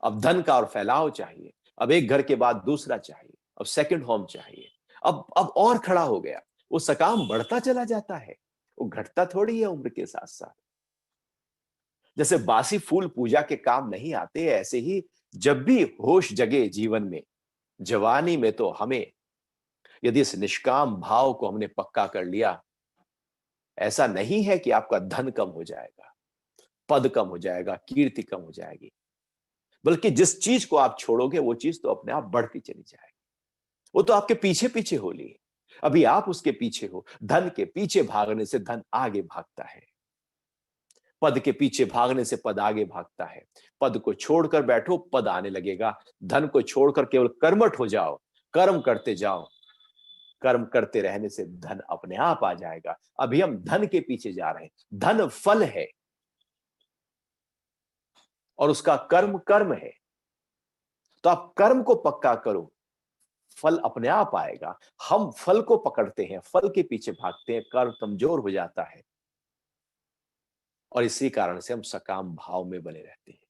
अब धन का और फैलाव चाहिए, अब एक घर के बाद दूसरा चाहिए, अब सेकंड होम चाहिए, अब और खड़ा हो गया। वो सकाम बढ़ता चला जाता है, वो घटता थोड़ी है उम्र के साथ साथ। जैसे बासी फूल पूजा के काम नहीं आते, ऐसे ही जब भी होश जगे जीवन में, जवानी में, तो हमें यदि इस निष्काम भाव को हमने पक्का कर लिया, ऐसा नहीं है कि आपका धन कम हो जाएगा, पद कम हो जाएगा, कीर्ति कम हो जाएगी। बल्कि जिस चीज को आप छोड़ोगे वो चीज तो अपने आप बढ़ती चली जाएगी। वो तो आपके पीछे पीछे हो ली, अभी आप उसके पीछे हो। धन के पीछे भागने से धन आगे भागता है, पद के पीछे भागने से पद आगे भागता है। पद को छोड़कर बैठो, पद आने लगेगा। धन को छोड़कर केवल कर्मठ हो जाओ, कर्म करते जाओ। कर्म करते रहने से धन अपने आप आ जाएगा। अभी हम धन के पीछे जा रहे हैं। धन फल है और उसका कर्म कर्म है। तो आप कर्म को पक्का करो, फल अपने आप आएगा। हम फल को पकड़ते हैं, फल के पीछे भागते हैं, कर्म कमजोर हो जाता है और इसी कारण से हम सकाम भाव में बने रहते हैं।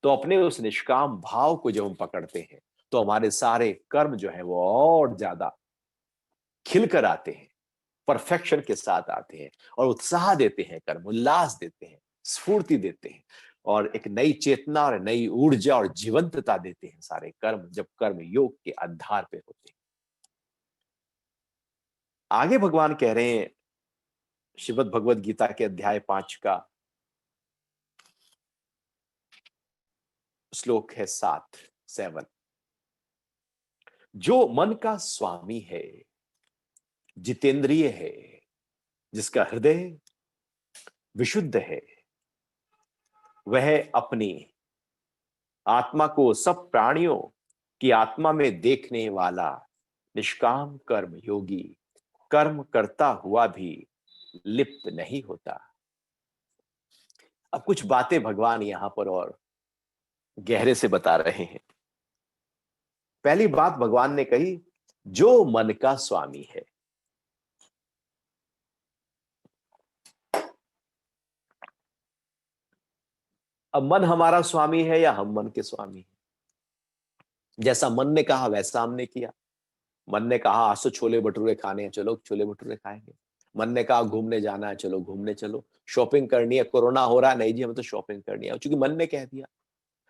तो अपने उस निष्काम भाव को जब हम पकड़ते हैं तो हमारे सारे कर्म जो है वो और ज्यादा खिलकर आते हैं, परफेक्शन के साथ आते हैं और उत्साह देते हैं, कर्म उल्लास देते हैं, स्फूर्ति देते हैं और एक नई चेतना और नई ऊर्जा और जीवंतता देते हैं सारे कर्म, जब कर्म योग के आधार पे होते हैं। आगे भगवान कह रहे हैं श्रीमद् भगवद गीता के अध्याय 5 का श्लोक है 7। जो मन का स्वामी है, जितेंद्रिय है, जिसका हृदय विशुद्ध है, वह अपनी आत्मा को सब प्राणियों की आत्मा में देखने वाला निष्काम कर्म योगी कर्म करता हुआ भी लिप्त नहीं होता। अब कुछ बातें भगवान यहां पर और गहरे से बता रहे हैं। पहली बात भगवान ने कही, जो मन का स्वामी है। अब मन हमारा स्वामी है या हम मन के स्वामी हैं? जैसा मन ने कहा वैसा हमने किया। मन ने कहा आज तो छोले भटूरे खाने हैं, चलो छोले भटूरे खाएंगे। मन ने कहा घूमने जाना है, चलो घूमने चलो। शॉपिंग करनी है, कोरोना हो रहा है, नहीं जी हमें तो शॉपिंग करनी है, क्योंकि मन ने कह दिया।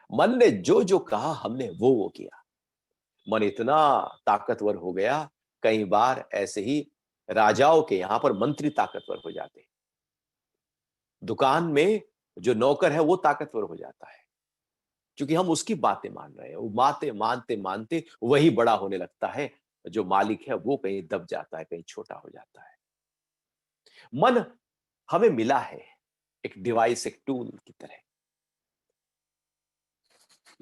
मन ने जो जो कहा हमने वो किया। मन इतना ताकतवर हो गया, कई बार ऐसे ही राजाओं के यहां पर मंत्री ताकतवर हो जाते हैं, दुकान में जो नौकर है वो ताकतवर हो जाता है, क्योंकि हम उसकी बातें मान रहे हैं। वो बातें मानते मानते वही बड़ा होने लगता है, जो मालिक है वो कहीं दब जाता है, कहीं छोटा हो जाता है। मन हमें मिला है एक डिवाइस, एक टूल की तरह,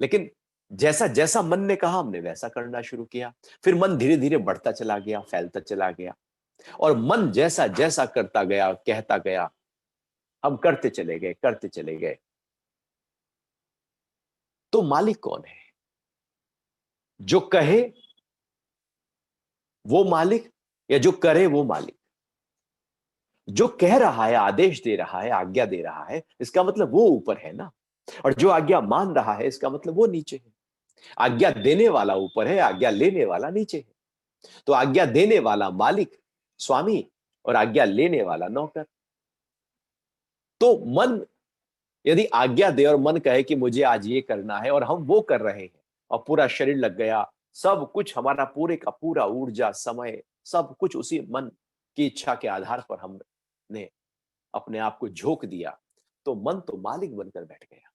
लेकिन जैसा जैसा मन ने कहा हमने वैसा करना शुरू किया। फिर मन धीरे धीरे बढ़ता चला गया, फैलता चला गया और मन जैसा जैसा करता गया, कहता गया, हम करते चले गए, करते चले गए। तो मालिक कौन है? जो कहे वो मालिक या जो करे वो मालिक? जो कह रहा है, आदेश दे रहा है, आज्ञा दे रहा है, इसका मतलब वो ऊपर है ना। और जो आज्ञा मान रहा है इसका मतलब वो नीचे है। आज्ञा देने वाला ऊपर है, आज्ञा लेने वाला नीचे है। तो आज्ञा देने वाला मालिक, स्वामी, और आज्ञा लेने वाला नौकर। तो मन यदि आज्ञा दे और मन कहे कि मुझे आज ये करना है और हम वो कर रहे हैं और पूरा शरीर लग गया, सब कुछ हमारा पूरे का पूरा ऊर्जा, समय, सब कुछ उसी मन की इच्छा के आधार पर हमने अपने आप को झोंक दिया, तो मन तो मालिक बनकर बैठ गया।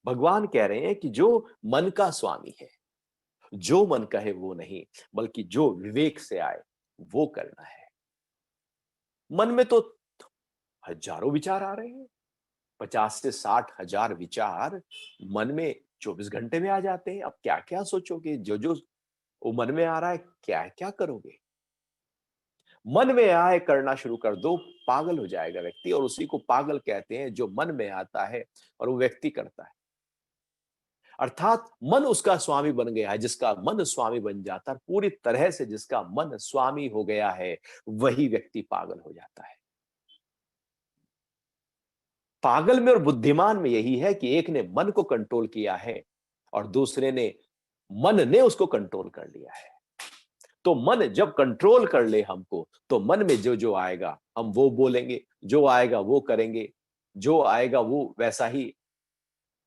भगवान कह रहे हैं कि जो मन का स्वामी है, जो मन कहे वो नहीं, बल्कि जो विवेक से आए वो करना है। मन में तो हजारों विचार आ रहे हैं, 50 से 60 हजार विचार मन में 24 घंटे में आ जाते हैं। अब क्या क्या सोचोगे? जो जो वो मन में आ रहा है क्या क्या करोगे? मन में आए करना शुरू कर दो, पागल हो जाएगा व्यक्ति। और उसी को पागल कहते हैं जो मन में आता है और वो व्यक्ति करता है। अर्थात मन उसका स्वामी बन गया है। जिसका मन स्वामी बन जाता है, पूरी तरह से जिसका मन स्वामी हो गया है, वही व्यक्ति पागल हो जाता है। पागल में और बुद्धिमान में यही है कि एक ने मन को कंट्रोल किया है और दूसरे ने मन ने उसको कंट्रोल कर लिया है। तो मन जब कंट्रोल कर ले हमको, तो मन में जो जो आएगा हम वो बोलेंगे, जो आएगा वो करेंगे, जो आएगा वो वैसा ही,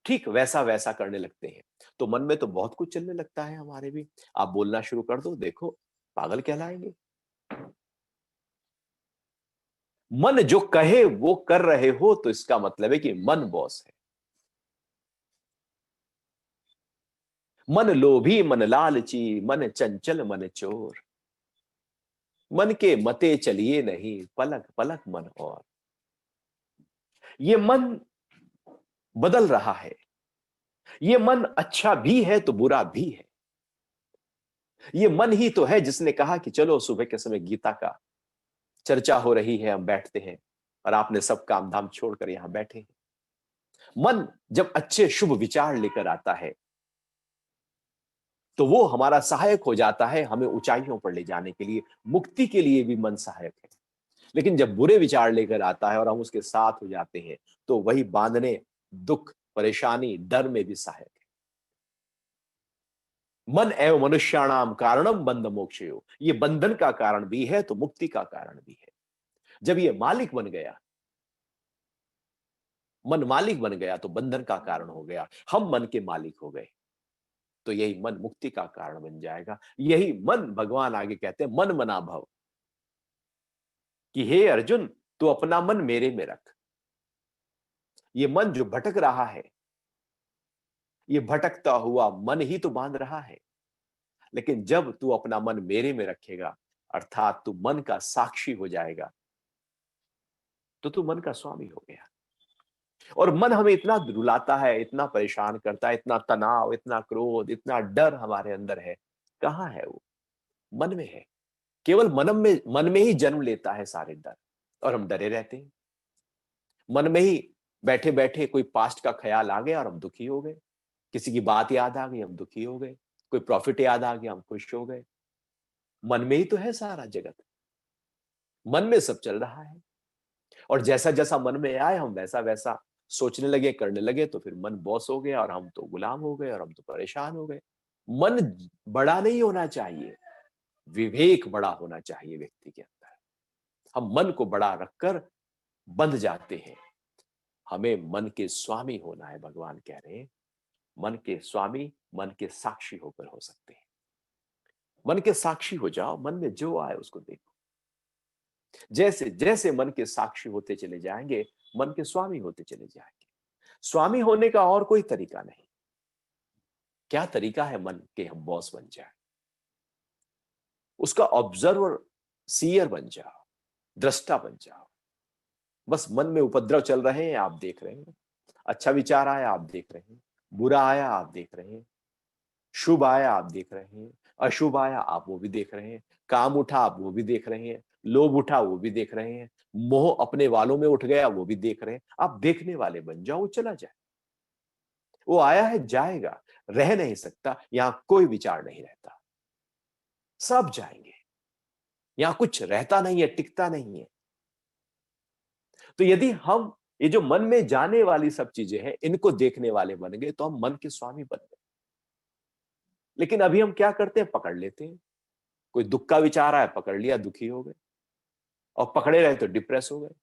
ठीक वैसा वैसा करने लगते हैं। तो मन में तो बहुत कुछ चलने लगता है हमारे भी। आप बोलना शुरू कर दो, देखो पागल कहलाएंगे। मन जो कहे वो कर रहे हो तो इसका मतलब है कि मन बॉस है। मन लोभी मन लालची, मन चंचल मन चोर, मन के मते चलिए नहीं, पलक पलक मन और। ये मन बदल रहा है, ये मन अच्छा भी है तो बुरा भी है। ये मन ही तो है जिसने कहा कि चलो सुबह के समय गीता का चर्चा हो रही है, हम बैठते हैं, और आपने सब काम धाम छोड़कर यहां बैठे हैं। मन जब अच्छे शुभ विचार लेकर आता है तो वो हमारा सहायक हो जाता है, हमें ऊंचाइयों पर ले जाने के लिए, मुक्ति के लिए भी मन सहायक है। लेकिन जब बुरे विचार लेकर आता है और हम उसके साथ हो जाते हैं तो वही बांधने, दुख, परेशानी, डर में भी सहायक है। मन एवं मनुष्याणाम कारणम बंध मोक्षयो, ये बंधन का कारण भी है तो मुक्ति का कारण भी है। जब ये मालिक बन गया, मन मालिक बन गया तो बंधन का कारण हो गया, हम मन के मालिक हो गए तो यही मन मुक्ति का कारण बन जाएगा। यही मन, भगवान आगे कहते हैं, मन मना भव, कि हे अर्जुन तू अपना मन मेरे में रख। ये मन जो भटक रहा है, ये भटकता हुआ मन ही तो बांध रहा है। लेकिन जब तू अपना मन मेरे में रखेगा, अर्थात तू मन का साक्षी हो जाएगा, तो तू मन का स्वामी हो गया। और मन हमें इतना रुलाता है, इतना परेशान करता है, इतना तनाव, इतना क्रोध, इतना डर हमारे अंदर है। कहां है वो? मन में है। केवल मन में ही जन्म लेता है सारे डर, और हम डरे रहते हैं। मन में ही बैठे बैठे कोई पास्ट का ख्याल आ गया और हम दुखी हो गए, किसी की बात याद आ गई हम दुखी हो गए, कोई प्रॉफिट याद आ गया हम खुश हो गए। मन में ही तो है सारा जगत, मन में सब चल रहा है। और जैसा जैसा मन में आए हम वैसा वैसा सोचने लगे, करने लगे, तो फिर मन बॉस हो गया और हम तो गुलाम हो गए और हम तो परेशान हो गए। मन बड़ा नहीं होना चाहिए, विवेक बड़ा होना चाहिए व्यक्ति के अंदर। हम मन को बड़ा रखकर बंध जाते हैं। हमें मन के स्वामी होना है, भगवान कह रहे हैं। मन के स्वामी, मन के साक्षी होकर हो सकते हैं। मन के साक्षी हो जाओ, मन में जो आए उसको देखो। जैसे जैसे मन के साक्षी होते चले जाएंगे, मन के स्वामी होते चले जाएंगे। स्वामी होने का और कोई तरीका नहीं। क्या तरीका है मन के हम बॉस बन जाए? उसका ऑब्जर्वर, सीयर बन जाओ, दृष्टा बन जाओ। बस मन में उपद्रव चल रहे हैं, आप देख रहे हैं। अच्छा विचार आया, आप देख रहे हैं। बुरा आया, आप देख रहे हैं। शुभ आया, आप देख रहे हैं। अशुभ आया, आप वो भी देख रहे हैं। काम उठा, आप वो भी देख रहे हैं। लोभ उठा, वो भी देख रहे हैं। मोह अपने वालों में उठ गया, वो भी देख रहे हैं। आप देखने वाले बन जाओ, वो चला जाए। वो आया है, जाएगा, रह नहीं सकता। यहां कोई विचार नहीं रहता, सब जाएंगे। यहां कुछ रहता नहीं है, टिकता नहीं है। तो यदि हम ये जो मन में जाने वाली सब चीजें हैं, इनको देखने वाले बन गए तो हम मन के स्वामी बन गए। लेकिन अभी हम क्या करते हैं? पकड़ लेते हैं। कोई दुख का विचार आया, पकड़ लिया, दुखी हो गए, और पकड़े रहे तो डिप्रेस हो गए।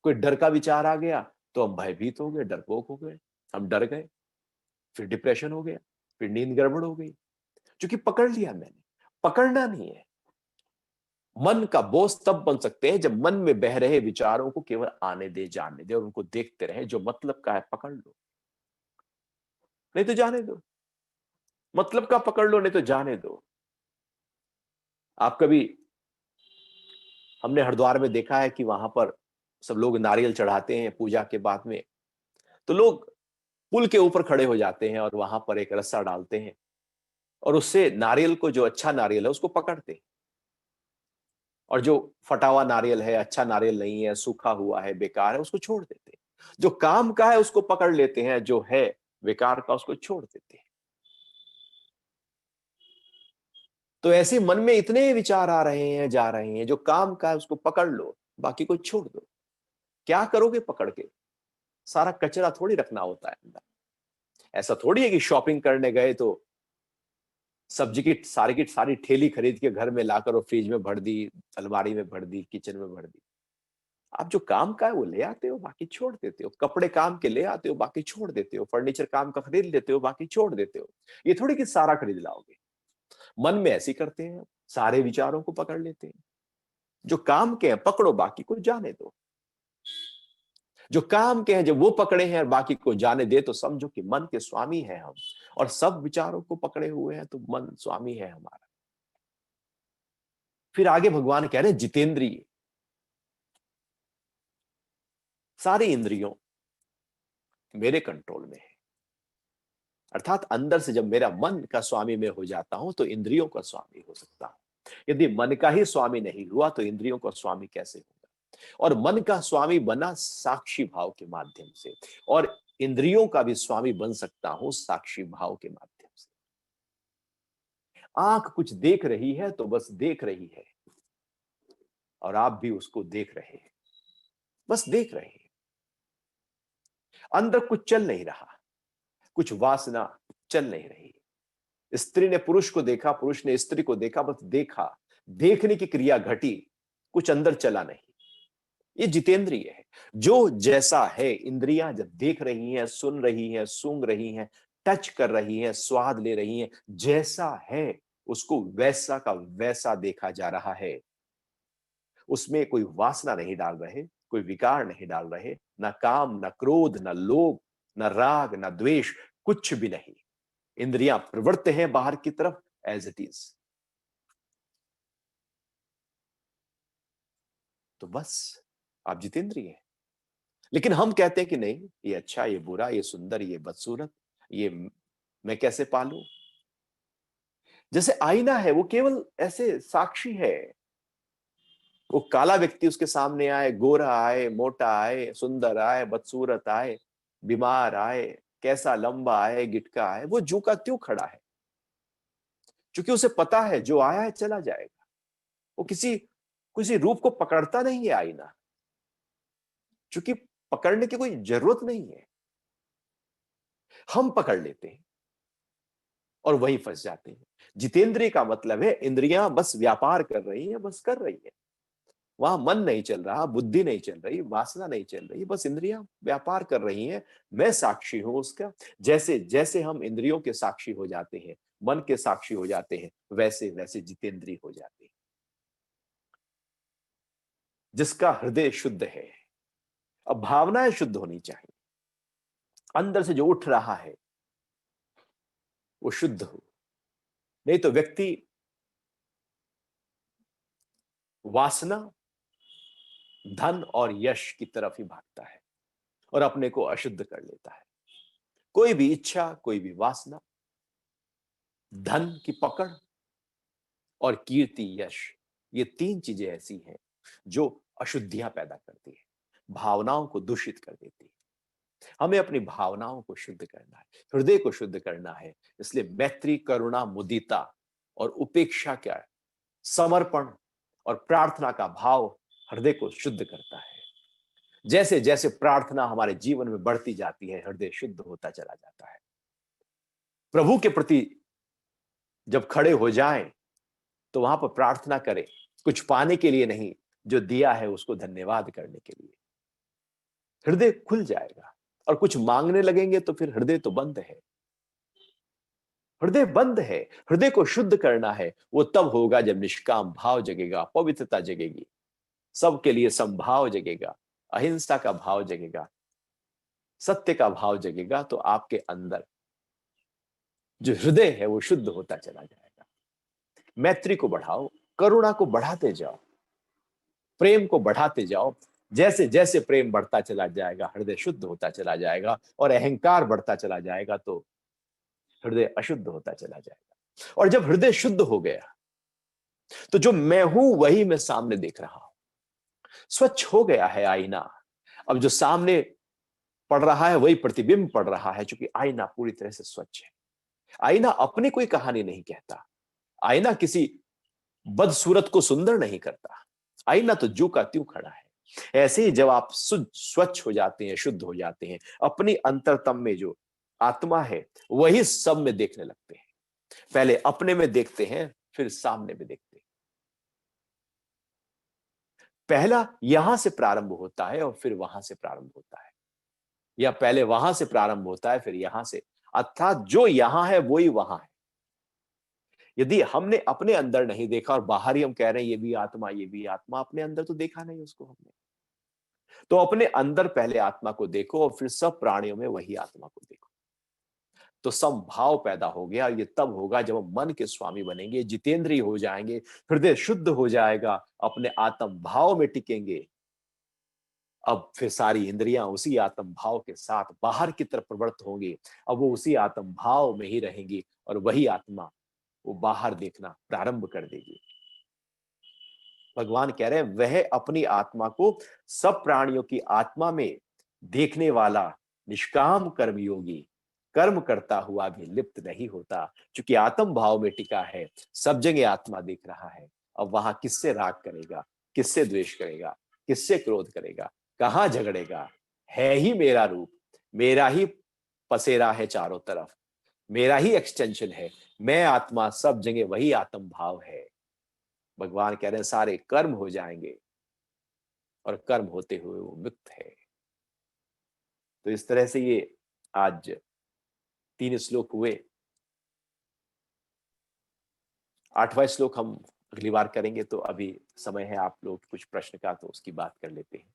कोई डर का विचार आ गया तो हम भयभीत हो गए, डरपोक हो गए, हम डर गए, फिर डिप्रेशन हो गया, फिर नींद गड़बड़ हो गई, क्योंकि पकड़ लिया मैंने। पकड़ना नहीं है। मन का बोझ तब बन सकते हैं जब मन में बह रहे विचारों को केवल आने दे, जाने दे, और उनको देखते रहे। जो मतलब का है पकड़ लो, नहीं तो जाने दो। मतलब का पकड़ लो, नहीं तो जाने दो। आप कभी, हमने हरिद्वार में देखा है कि वहां पर सब लोग नारियल चढ़ाते हैं पूजा के बाद में, तो लोग पुल के ऊपर खड़े हो जाते हैं और वहां पर एक रस्सा डालते हैं, और उससे नारियल को, जो अच्छा नारियल है उसको पकड़ते हैं, और जो फटा हुआ नारियल है, अच्छा नारियल नहीं है, सूखा हुआ है, बेकार है, उसको छोड़ देते हैं। जो काम का है उसको पकड़ लेते हैं, जो है बेकार का उसको छोड़ देते हैं। तो ऐसे मन में इतने विचार आ रहे हैं, जा रहे हैं, जो काम का है उसको पकड़ लो, बाकी को छोड़ दो। क्या करोगे पकड़ के? सारा कचरा थोड़ी रखना होता है अंदर। ऐसा थोड़ी है कि शॉपिंग करने गए तो सब्जी की सारी ठेली खरीद के घर में लाकर और फ्रिज में भर दी, अलमारी में भर दी, किचन में भर दी। आप जो काम का है वो ले आते हो, बाकी छोड़ देते हो। कपड़े काम के ले आते हो, बाकी छोड़ देते हो। फर्नीचर काम का खरीद लेते हो, बाकी छोड़ देते हो। ये थोड़ी कि सारा खरीद लाओगे। मन में ऐसे करते हैं, सारे विचारों को पकड़ लेते हैं। जो काम के हैं पकड़ो, बाकी को जाने दो। जो काम के हैं जब वो पकड़े हैं और बाकी को जाने दे, तो समझो कि मन के स्वामी हैं हम, और सब विचारों को पकड़े हुए हैं तो मन स्वामी है हमारा। फिर आगे भगवान कह रहे हैं जितेंद्रिय, सारी इंद्रियों मेरे कंट्रोल में है। अर्थात अंदर से जब मेरा मन का स्वामी में हो जाता हूं तो इंद्रियों का स्वामी हो सकता हूं। यदि मन का ही स्वामी नहीं हुआ तो इंद्रियों का स्वामी कैसे होगा? और मन का स्वामी बना साक्षी भाव के माध्यम से, और इंद्रियों का भी स्वामी बन सकता हूं साक्षी भाव के माध्यम से। आंख कुछ देख रही है तो बस देख रही है, और आप भी उसको देख रहे हैं, बस देख रहे हैं। अंदर कुछ चल नहीं रहा, कुछ वासना चल नहीं रही। स्त्री ने पुरुष को देखा, पुरुष ने स्त्री को देखा, बस देखा, देखने की क्रिया घटी, कुछ अंदर चला नहीं। ये जितेंद्रिय है। जो जैसा है, इंद्रियां जब देख रही हैं, सुन रही हैं, सूंघ रही हैं, टच कर रही हैं, स्वाद ले रही हैं, जैसा है उसको वैसा का वैसा देखा जा रहा है। उसमें कोई वासना नहीं डाल रहे, कोई विकार नहीं डाल रहे, ना काम, ना क्रोध, ना लोभ, ना राग, ना द्वेष, कुछ भी नहीं। इंद्रियां प्रवृत्त हैं बाहर की तरफ एज इट इज। तो बस आप जितेंद्रिय हैं। लेकिन हम कहते हैं कि नहीं, ये अच्छा, ये बुरा, ये सुंदर, ये बदसूरत, ये मैं कैसे पालूं? जैसे आईना है, वो केवल ऐसे साक्षी है। वो काला व्यक्ति उसके सामने आए, गोरा आए, मोटा आए, सुंदर आए, बदसूरत आए, बीमार आए, कैसा लंबा आए, गिटका आए, वो जू का त्यों खड़ा है, क्योंकि उसे पता है जो आया है चला जाएगा। वो किसी किसी रूप को पकड़ता नहीं है आईना, क्योंकि पकड़ने की कोई जरूरत नहीं है। हम पकड़ लेते हैं और वहीं फंस जाते हैं। जितेंद्रिय का मतलब है इंद्रियां बस व्यापार कर रही हैं, बस कर रही है। वहां मन नहीं चल रहा, बुद्धि नहीं चल रही, वासना नहीं चल रही, बस इंद्रियां व्यापार कर रही हैं। मैं साक्षी हूं उसका। जैसे जैसे हम इंद्रियों के साक्षी हो जाते हैं, मन के साक्षी हो जाते हैं, वैसे वैसे जितेंद्रिय हो जाते हैं। जिसका हृदय शुद्ध है, अब भावनाएं शुद्ध होनी चाहिए। अंदर से जो उठ रहा है वो शुद्ध हो, नहीं तो व्यक्ति वासना, धन और यश की तरफ ही भागता है और अपने को अशुद्ध कर लेता है। कोई भी इच्छा, कोई भी वासना, धन की पकड़ और कीर्ति, यश, ये तीन चीजें ऐसी हैं जो अशुद्धियां पैदा करती है, भावनाओं को दूषित कर देती है। हमें अपनी भावनाओं को शुद्ध करना है, हृदय को शुद्ध करना है। इसलिए मैत्री, करुणा, मुदिता और उपेक्षा, क्या, समर्पण और प्रार्थना का भाव हृदय को शुद्ध करता है। जैसे जैसे प्रार्थना हमारे जीवन में बढ़ती जाती है, हृदय शुद्ध होता चला जाता है। प्रभु के प्रति जब खड़े हो जाएं तो वहां पर प्रार्थना करें, कुछ पाने के लिए नहीं, जो दिया है उसको धन्यवाद करने के लिए। हृदय खुल जाएगा। और कुछ मांगने लगेंगे तो फिर हृदय तो बंद है, हृदय बंद है। हृदय को शुद्ध करना है, वो तब होगा जब निष्काम भाव जगेगा, पवित्रता जगेगी, सबके लिए समभाव जगेगा, अहिंसा का भाव जगेगा, सत्य का भाव जगेगा। तो आपके अंदर जो हृदय है वो शुद्ध होता चला जाएगा। मैत्री को बढ़ाओ, करुणा को बढ़ाते जाओ, प्रेम को बढ़ाते जाओ। जैसे जैसे प्रेम बढ़ता चला जाएगा, हृदय शुद्ध होता चला जाएगा, और अहंकार बढ़ता चला जाएगा तो हृदय अशुद्ध होता चला जाएगा। और जब हृदय शुद्ध हो गया तो जो मैं हूं वही मैं सामने देख रहा हूं, स्वच्छ हो गया है आईना। अब जो सामने पड़ रहा है वही प्रतिबिंब पड़ रहा है, क्योंकि आईना पूरी तरह से स्वच्छ है। आईना अपनी कोई कहानी नहीं कहता, आईना किसी बदसूरत को सुंदर नहीं करता, आईना तो जो का त्यों खड़ा है। ऐसे ही जब आप स्वच्छ हो जाते हैं, शुद्ध हो जाते हैं, अपनी अंतरतम में जो आत्मा है वही सब में देखने लगते हैं। पहले अपने में देखते हैं, फिर सामने में देखते हैं। पहला यहां से प्रारंभ होता है और फिर वहां से प्रारंभ होता है, या पहले वहां से प्रारंभ होता है फिर यहां से। अर्थात जो यहां है वही वहां है। यदि हमने अपने अंदर नहीं देखा और बाहर ही हम कह रहे हैं ये भी आत्मा, ये भी आत्मा, अपने अंदर तो देखा नहीं उसको हमने। तो अपने अंदर पहले आत्मा को देखो और फिर सब प्राणियों में वही आत्मा को देखो। तो समभाव पैदा हो गया। ये तब होगा जब हम मन के स्वामी बनेंगे, जितेंद्रिय हो जाएंगे, हृदय शुद्ध हो जाएगा, अपने आत्म भाव में टिकेंगे। अब फिर सारी इंद्रियां उसी आत्म भाव के साथ बाहर की तरफ प्रवृत्त होंगी। अब वो उसी आत्म भाव में ही रहेंगी और वही आत्मा वो बाहर देखना प्रारंभ कर देगी। भगवान कह रहे हैं वह अपनी आत्मा को सब प्राणियों की आत्मा में देखने वाला निष्काम कर्मयोगी कर्म करता हुआ भी लिप्त नहीं होता, क्योंकि आत्म भाव में टिका है, सब जगह आत्मा देख रहा है। अब वहां किससे राग करेगा, किससे द्वेष करेगा, किससे क्रोध करेगा, कहां झगड़ेगा? है ही मेरा रूप, मेरा ही पसेरा है चारों तरफ, मेरा ही एक्सटेंशन है, मैं आत्मा, सब जगह वही आत्म भाव है। भगवान कह रहे हैं सारे कर्म हो जाएंगे और कर्म होते हुए वो मुक्त है। तो इस तरह से ये आज 3 श्लोक हुए। 8वां श्लोक हम अगली बार करेंगे। तो अभी समय है आप लोग कुछ प्रश्न का, तो उसकी बात कर लेते हैं।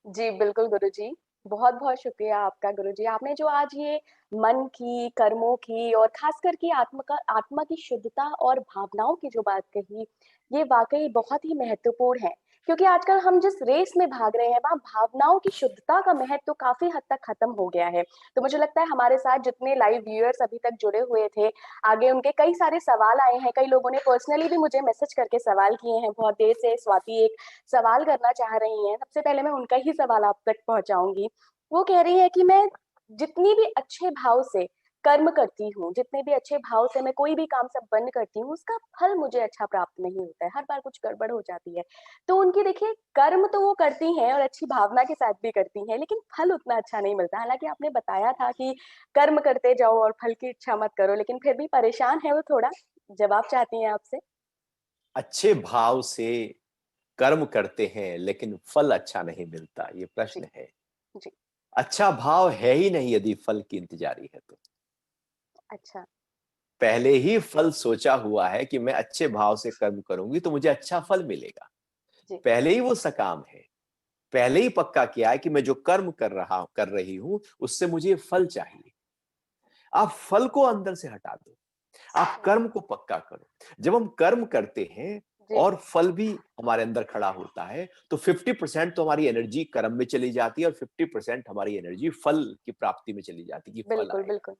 जी, बिल्कुल गुरुजी। बहुत-बहुत शुक्रिया आपका गुरुजी। आपने जो आज ये मन की, कर्मों की और ख़ासकर कि आत्मा की शुद्धता और भावनाओं की जो बात कही, ये वाक़ई बहुत ही महत्वपूर्ण है। क्योंकि आजकल हम जिस रेस में भाग रहे हैं, वहाँ भावनाओं की शुद्धता का महत्व तो काफ़ी हद तक ख़त्म हो गया है। तो मुझे लगता है हमारे साथ जितने लाइव व्यूअर्स अभी तक जुड़े हुए थे, आगे उनके कई सारे सवाल आए हैं। कई लोगों ने पर्सनली भी मुझे मैसेज करके सवाल किए हैं। बहुत देर से स्वाति एक सवाल करना चाह रही हैं, सबसे पहले मैं उनका ही सवाल आप तक पहुँचाऊँगी। वो कह रही हैं कि मैं जितनी भी अच्छे भाव से कर्म करती हूँ, जितने भी अच्छे भाव से मैं कोई भी काम संपन्न करती हूँ, उसका फल मुझे अच्छा प्राप्त नहीं होता है, हर बार कुछ गड़बड़ हो जाती है। तो उनकी देखिए कर्म तो वो करती हैं और अच्छी भावना के साथ भी करती हैं, लेकिन फल उतना अच्छा नहीं मिलता। हालाँकि आपने बताया था कि कर्म करते जाओ और फल की इच्छा मत करो, लेकिन फिर भी परेशान है वो थोड़ा। जवाब चाहती हैं आपसे? अच्छे भाव से कर्म करते हैं लेकिन फल अच्छा नहीं मिलता, ये जी, प्रश्न है। जी। अच्छा भाव है ही नहीं यदि फल की इंतजारी है तो। अच्छा, पहले ही फल सोचा हुआ है कि मैं अच्छे भाव से कर्म करूंगी तो मुझे अच्छा फल मिलेगा। जी। पहले ही वो सकाम है, पहले ही पक्का किया है कि मैं जो कर्म कर रही हूं उससे मुझे फल चाहिए। आप फल को अंदर से हटा दो, आप हुँ, कर्म को पक्का करो। जब हम कर्म करते हैं जी, और फल भी हमारे अंदर खड़ा होता है तो 50% तो हमारी एनर्जी कर्म में चली जाती है और 50% हमारी एनर्जी फल की प्राप्ति में चली जाती है कि फल बिल्कुल, आएगा। बिल्कुल।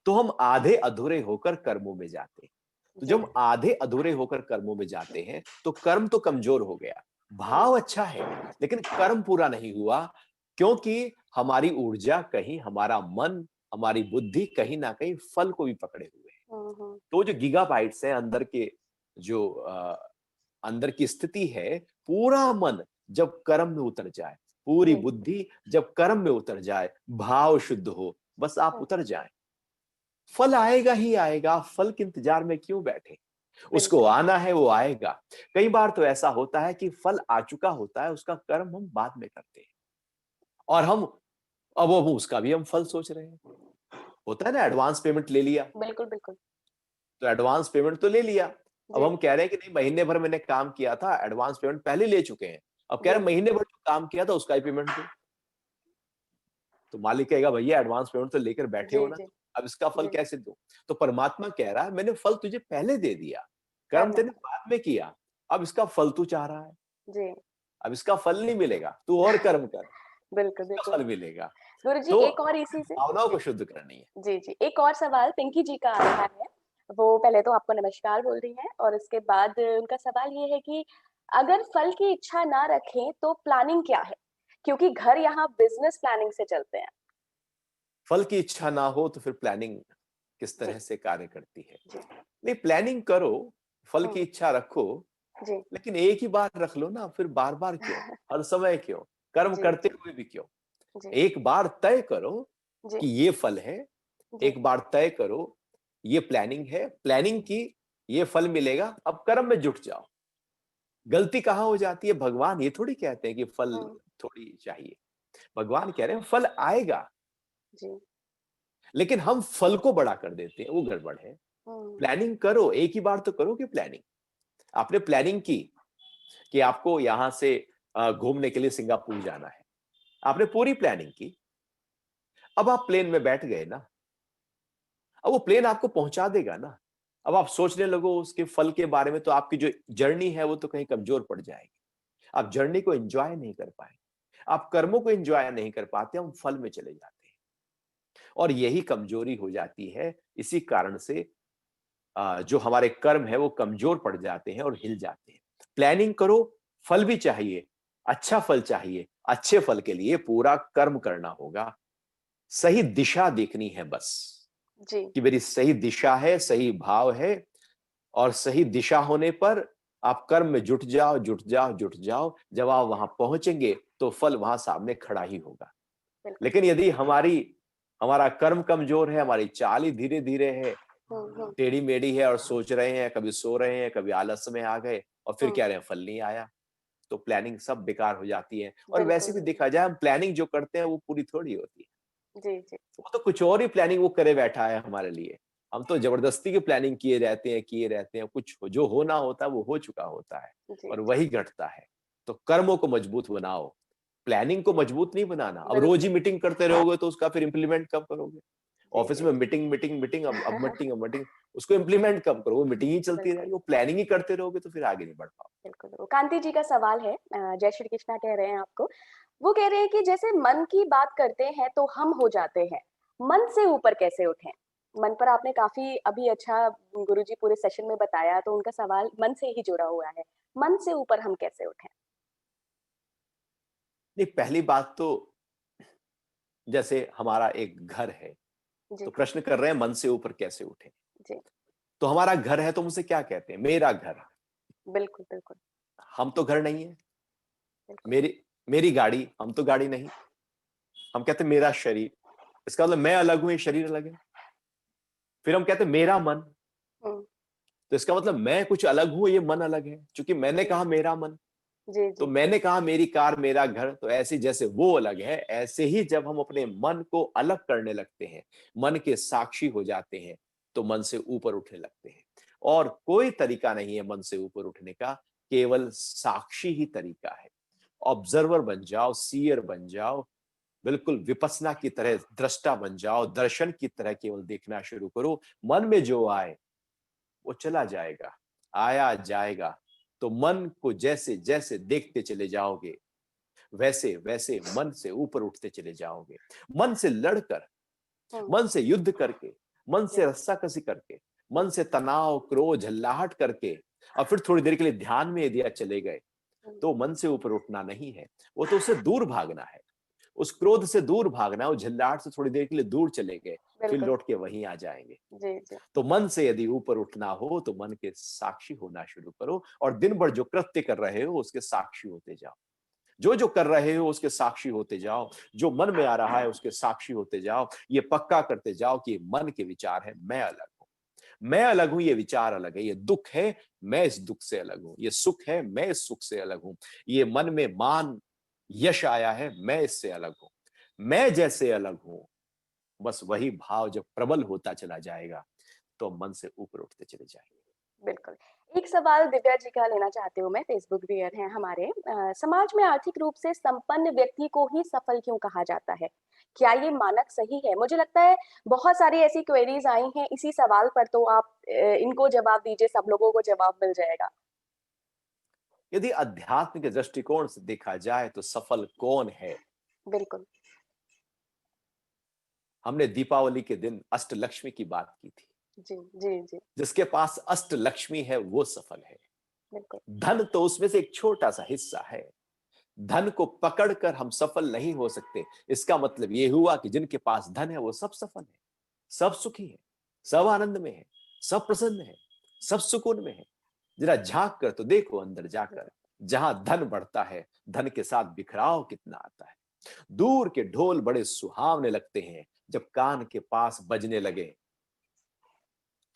तो हम आधे अधूरे होकर कर्मों में जाते हैं। तो जी, जब हम आधे अधूरे होकर कर्मों में जाते हैं तो कर्म तो कमजोर हो गया, हुँ, भाव अच्छा है लेकिन कर्म पूरा नहीं हुआ, क्योंकि हमारी ऊर्जा कहीं, हमारा मन, हमारी बुद्धि कहीं ना कहीं फल को भी पकड़े हुए है। हुँ, हुँ, तो जो गीगाबाइट्स है अंदर के, जो अंदर की स्थिति है, पूरा मन जब कर्म में उतर जाए, पूरी जी, बुद्धि जब कर्म में उतर जाए, भाव शुद्ध हो, बस आप हुँ, उतर जाएं, फल आएगा ही आएगा। फल के इंतजार में क्यों बैठे? उसको बिल्कुल, आना है, वो आएगा। कई बार तो ऐसा होता है कि फल आ चुका होता है, उसका कर्म हम बाद में करते हैं और हम अब उसका भी हम फल सोच रहे हैं। होता है ना, एडवांस पेमेंट ले लिया, बिल्कुल, बिल्कुल। तो एडवांस पेमेंट तो ले लिया। अब जी, हम कह रहे हैं कि नहीं, महीने भर मैंने काम किया था, एडवांस पेमेंट पहले ले चुके हैं। अब कह रहे जी, हैं महीने भर जो काम किया था उसका ही पेमेंट दो। तो मालिक कहेगा भैया एडवांस पेमेंट तो लेकर बैठे जी, हो ना, जी, अब इसका फल जी, कैसे दूं? तो परमात्मा कह रहा है मैंने फल तुझे पहले दे दिया, कर्म है तेने बाद में किया, अब इसका फल तू चाह रहा है। जी, अब इसका फल नहीं मिलेगा, तू और कर्म कर, बिल्कुल, इसका बिल्कुल। फल मिलेगा। गुरुजी तो एक और इसी से भावनाओं को शुद्ध करनी है। जी, जी, एक और सवाल पिंकी जी का आ रहा है। वो पहले तो आपको नमस्कार बोल रही हैं और उसके बाद उनका सवाल ये है कि अगर फल की इच्छा ना रखें तो प्लानिंग क्या है? क्योंकि घर यहाँ बिज़नेस प्लानिंग से चलते हैं। फल की इच्छा ना हो तो फिर प्लानिंग किस जी, तरह से कार्य करती है? जी, नहीं, प्लानिंग करो, फल की हुँ, इच्छा रखो, जी, लेकिन एक ही बार रख लो ना, फिर बार-बार क्यों? हर समय क्यों? कर्म जी, करते जी, हुए भी क्यों? जी, एक बार तय करो जी, कि ये फल है, जी, एक बार तय करो, ये प्लानिंग है, प्लानिंग की, ये फल मिलेगा, अब कर्म में जुट जाओ। गलती कहाँ हो जाती है? भगवान ये थोड़ी कहते हैं कि फल हुँ, थोड़ी चाहिए। भगवान कह रहे हैं फल आएगा, जी। लेकिन हम फल को बड़ा कर देते हैं, वो गड़बड़ है। हुँ, प्लानिंग करो, एक ही बार तो करोगे प्लानिंग। आपने प्लानिंग की कि आपको यहां से घूमने के लिए सिंगापुर जाना है, आपने पूरी प्लानिंग की। अब आप प्लेन में बैठ गए ना, अब वो प्लेन आपको पहुंचा देगा ना। अब आप सोचने लगो उसके फल के बारे में, तो आपकी जो जर्नी है वो तो कहीं कमजोर पड़ जाएगी। आप जर्नी को एंजॉय नहीं कर पाएंगे, आप कर्मों को एंजॉय नहीं कर पाते, हम फल में चले जाते हैं। और यही कमजोरी हो जाती है। इसी कारण से जो हमारे कर्म है वो कमजोर पड़ जाते हैं और हिल जाते हैं। प्लानिंग करो, फल भी चाहिए, अच्छा फल चाहिए। अच्छे फल के लिए पूरा कर्म करना होगा, सही दिशा देखनी है बस, जी। कि मेरी सही दिशा है, सही भाव है। और सही दिशा होने पर आप कर्म में जुट जाओ, जुट जाओ, जुट जाओ। जब आप वहां पहुंचेंगे तो फल वहां सामने खड़ा ही होगा। बिल्कुल। लेकिन यदि हमारा कर्म कमजोर है, हमारी चाल ही धीरे धीरे है, हुँ, हुँ, टेढ़ी मेढ़ी है, और सोच रहे हैं, कभी सो रहे हैं, कभी आलस में आ गए, और फिर हुँ। कह रहे हैं फल नहीं आया, तो प्लानिंग सब बेकार हो जाती है। और वैसे बिल्कुल, भी बिल्कुल। देखा जाए, हम प्लानिंग जो करते हैं वो पूरी थोड़ी होती है। जी, जी। वो तो कुछ और ही प्लानिंग वो करे बैठा है हमारे लिए। हम तो जबरदस्ती की प्लानिंग किए रहते हैं। कुछ जो होना होता है वो हो चुका होता है, जी, और जी। वही घटता है। तो कर्मों को मजबूत बनाओ, प्लानिंग को मजबूत नहीं बनाना। अब रोज ही बिल्कुल। मीटिंग करते रहोगे तो उसका फिर इंप्लीमेंट कब करोगे? जी, ऑफिस जी, में जी। मीटिंग मीटिंग मीटिंग, अब मीटिंग, अब मीटिंग, उसको इंप्लीमेंट कब करो? वो मीटिंग ही चलती रहेगी, बिल्कुल, वो प्लानिंग ही करते रहोगे तो फिर आगे नहीं बढ़ पाओगे। बिल्कुल। वो कांति जी का सवाल है जय श्री कृष्णा कह रहे हैं आपको। वो कह रहे हैं कि जैसे मन की बात करते हैं तो हम हो जाते हैं, मन से ऊपर कैसे उठें? मन पर आपने काफ़ी अभी अच्छा गुरुजी पूरे सेशन में बताया, तो उनका सवाल मन से ही जुड़ा हुआ है। मन से ऊपर हम कैसे उठें? नहीं, पहली बात तो, जैसे हमारा एक घर है, जी, तो प्रश्न कर रहे हैं मन से ऊपर कैसे उठे? जी। तो हमारा घर है तो हम उसे क्या कहते हैं? मेरा घर। बिल्कुल, बिल्कुल, हम तो घर नहीं है। बिल्कुल। मेरी मेरी गाड़ी, हम तो गाड़ी नहीं। हम कहते हैं मेरा शरीर, इसका मतलब मैं अलग हूं, ये शरीर अलग है। फिर हम कहते हैं मेरा मन, हुँ। तो इसका मतलब मैं कुछ अलग हूं, ये मन अलग है, क्योंकि मैंने जी, कहा मेरा मन। जी, तो जी। मैंने कहा मेरी कार, मेरा घर, तो ऐसे जैसे वो अलग है, ऐसे ही जब हम अपने मन को अलग करने लगते हैं, मन के साक्षी हो जाते हैं, तो मन से ऊपर उठने लगते हैं। और कोई तरीका नहीं है मन से ऊपर उठने का, केवल साक्षी ही तरीका है। ऑब्जर्वर बन जाओ, सीयर बन जाओ, बिल्कुल विपस्सना की तरह दृष्टा बन जाओ, दर्शन की तरह केवल देखना शुरू करो। मन में जो आए वो चला जाएगा, आया जाएगा। तो मन को जैसे जैसे देखते चले जाओगे, वैसे वैसे मन से ऊपर उठते चले जाओगे। मन से लड़कर, हुँ, मन से युद्ध करके, मन जी, से रस्साकसी करके, हुँ, मन से तनाव, क्रोध, झल्लाहट करके, और फिर थोड़ी देर के लिए ध्यान में यदि आप चले गए, हुँ, तो मन से ऊपर उठना नहीं है। वो तो उससे दूर भागना है। उस क्रोध से दूर भागना है, उस झल्लाहट से थोड़ी देर के लिए दूर चले गए, फिर बिल्कुल। लौट के वहीं आ जाएंगे। जी, जी। तो मन से यदि ऊपर उठना हो तो मन के साक्षी होना शुरू करो, और दिन भर जो कृत्य कर रहे हो उसके साक्षी होते जाओ। जो जो कर रहे हो उसके साक्षी होते जाओ, जो मन में आ रहा है उसके साक्षी होते जाओ। ये पक्का करते जाओ कि ये मन के विचार है, मैं अलग हूं। मैं अलग हूं, ये विचार अलग है। ये दुख है, मैं इस दुख से अलग हूं। ये सुख है, मैं इस सुख से अलग हूं। ये मन में मान यश आया है, मैं इससे अलग हूं। मैं जैसे अलग हूं, बस वही भाव जब प्रबल होता चला जाएगा, तो मन से ऊपर उठते चले जाएंगे। बिल्कुल। एक सवाल दिव्या जी का लेना चाहती हूँ मैं, फेसबुक व्यूअर हैं हमारे। समाज में आर्थिक रूप से संपन्न व्यक्ति को ही सफल क्यों कहा जाता है? क्या ये मानक सही है? मुझे लगता है बहुत सारी ऐसी क्वेरीज़ आई हैं इसी सवाल पर, तो आप इनको जवाब दीजिए, सब लोगों को जवाब मिल जाएगा। यदि अध्यात्म के दृष्टिकोण से देखा जाए तो सफल कौन है? बिल्कुल। हमने दीपावली के दिन अष्टलक्ष्मी की बात की थी। जी, जी, जी। जिसके पास अष्टलक्ष्मी है वो सफल है। बिल्कुल। धन तो उसमें से एक छोटा सा हिस्सा है। धन को पकड़कर हम सफल नहीं हो सकते। इसका मतलब यह हुआ कि जिनके पास धन है वो सब सफल है, सब सुखी है, सब आनंद में है, सब प्रसन्न है, सब सुकून में है। जरा झांक कर तो देखो अंदर जाकर। जहां धन बढ़ता है, धन के साथ बिखराव कितना आता है। दूर के ढोल बड़े सुहावने लगते हैं, जब कान के पास बजने लगे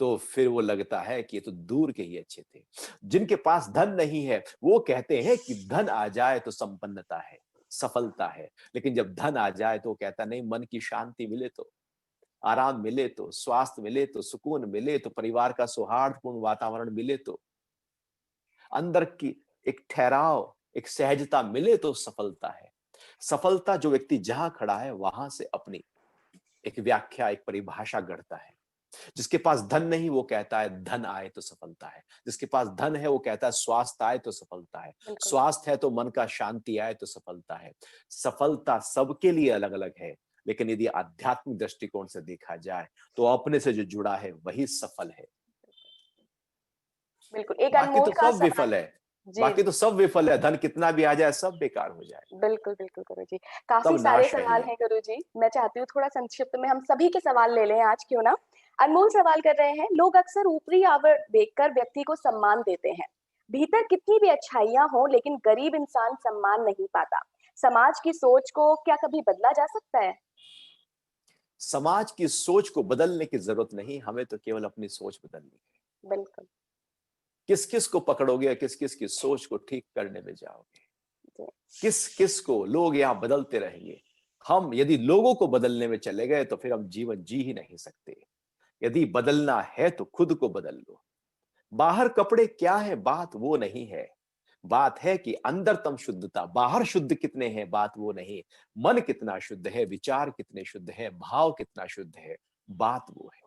तो फिर वो लगता है कि ये तो दूर के ही अच्छे थे। जिनके पास धन नहीं है वो कहते हैं कि धन आ जाए तो संपन्नता है। सफलता है। लेकिन जब धन आ जाए तो वो कहता नहीं, मन की शांति मिले तो, आराम मिले तो, स्वास्थ्य मिले तो, सुकून मिले तो, परिवार का सौहार्दपूर्ण वातावरण मिले तो, अंदर की एक ठहराव, एक सहजता मिले तो सफलता है। सफलता जो व्यक्ति जहां खड़ा है वहां से अपनी एक व्याख्या, एक परिभाषा गढ़ता है। जिसके पास धन नहीं वो कहता है धन आए तो सफलता है। जिसके पास धन है वो कहता है स्वास्थ्य आए तो सफलता है। बिल्कुल। स्वास्थ्य है तो मन का शांति आए तो सफलता है। सफलता सबके लिए अलग अलग है, लेकिन यदि आध्यात्मिक दृष्टिकोण से देखा जाए तो अपने से जो जुड़ा है वही सफल है। बिल्कुल, एक बाकी तो अनमोल का सब सवाल विफल है। है। जी, बाकी तो सब विफल है, धन कितना भी आ जाए सब बेकार हो जाए, बिल्कुल, बिल्कुल गुरुजी। काफ़ी सब सारे नाश है सवाल ये। हैं गुरुजी। मैं चाहती हूँ थोड़ा संक्षिप्त में हम सभी के सवाल ले लें आज, क्यों ना? अनमोल सवाल कर रहे हैं, लोग अक्सर ऊपरी आवरण देखकर व्यक्ति को सम्मान देते हैं। भीतर कितनी भी अच्छाइयाँ हों, लेकिन गरीब इंसान सम्मान नहीं पाता। समाज की सोच को क्या कभी बदला जा सकता है? समाज की सोच को बदलने की जरूरत नहीं, हमें तो केवल अपनी सोच बदलनी है। बिल्कुल। किस किस को पकड़ोगे, किस किस की सोच को ठीक करने में जाओगे, जी, किस किस को लोग यहां बदलते रहेंगे। हम यदि लोगों को बदलने में चले गए तो फिर हम जीवन जी ही नहीं सकते। यदि बदलना है तो खुद को बदल लो। बाहर कपड़े क्या है बात वो नहीं है, बात है कि अंदरतम शुद्धता। बाहर शुद्ध कितने हैं बात वो नहीं, मन कितना शुद्ध है, विचार कितने शुद्ध है, भाव कितना शुद्ध है, बात वो है।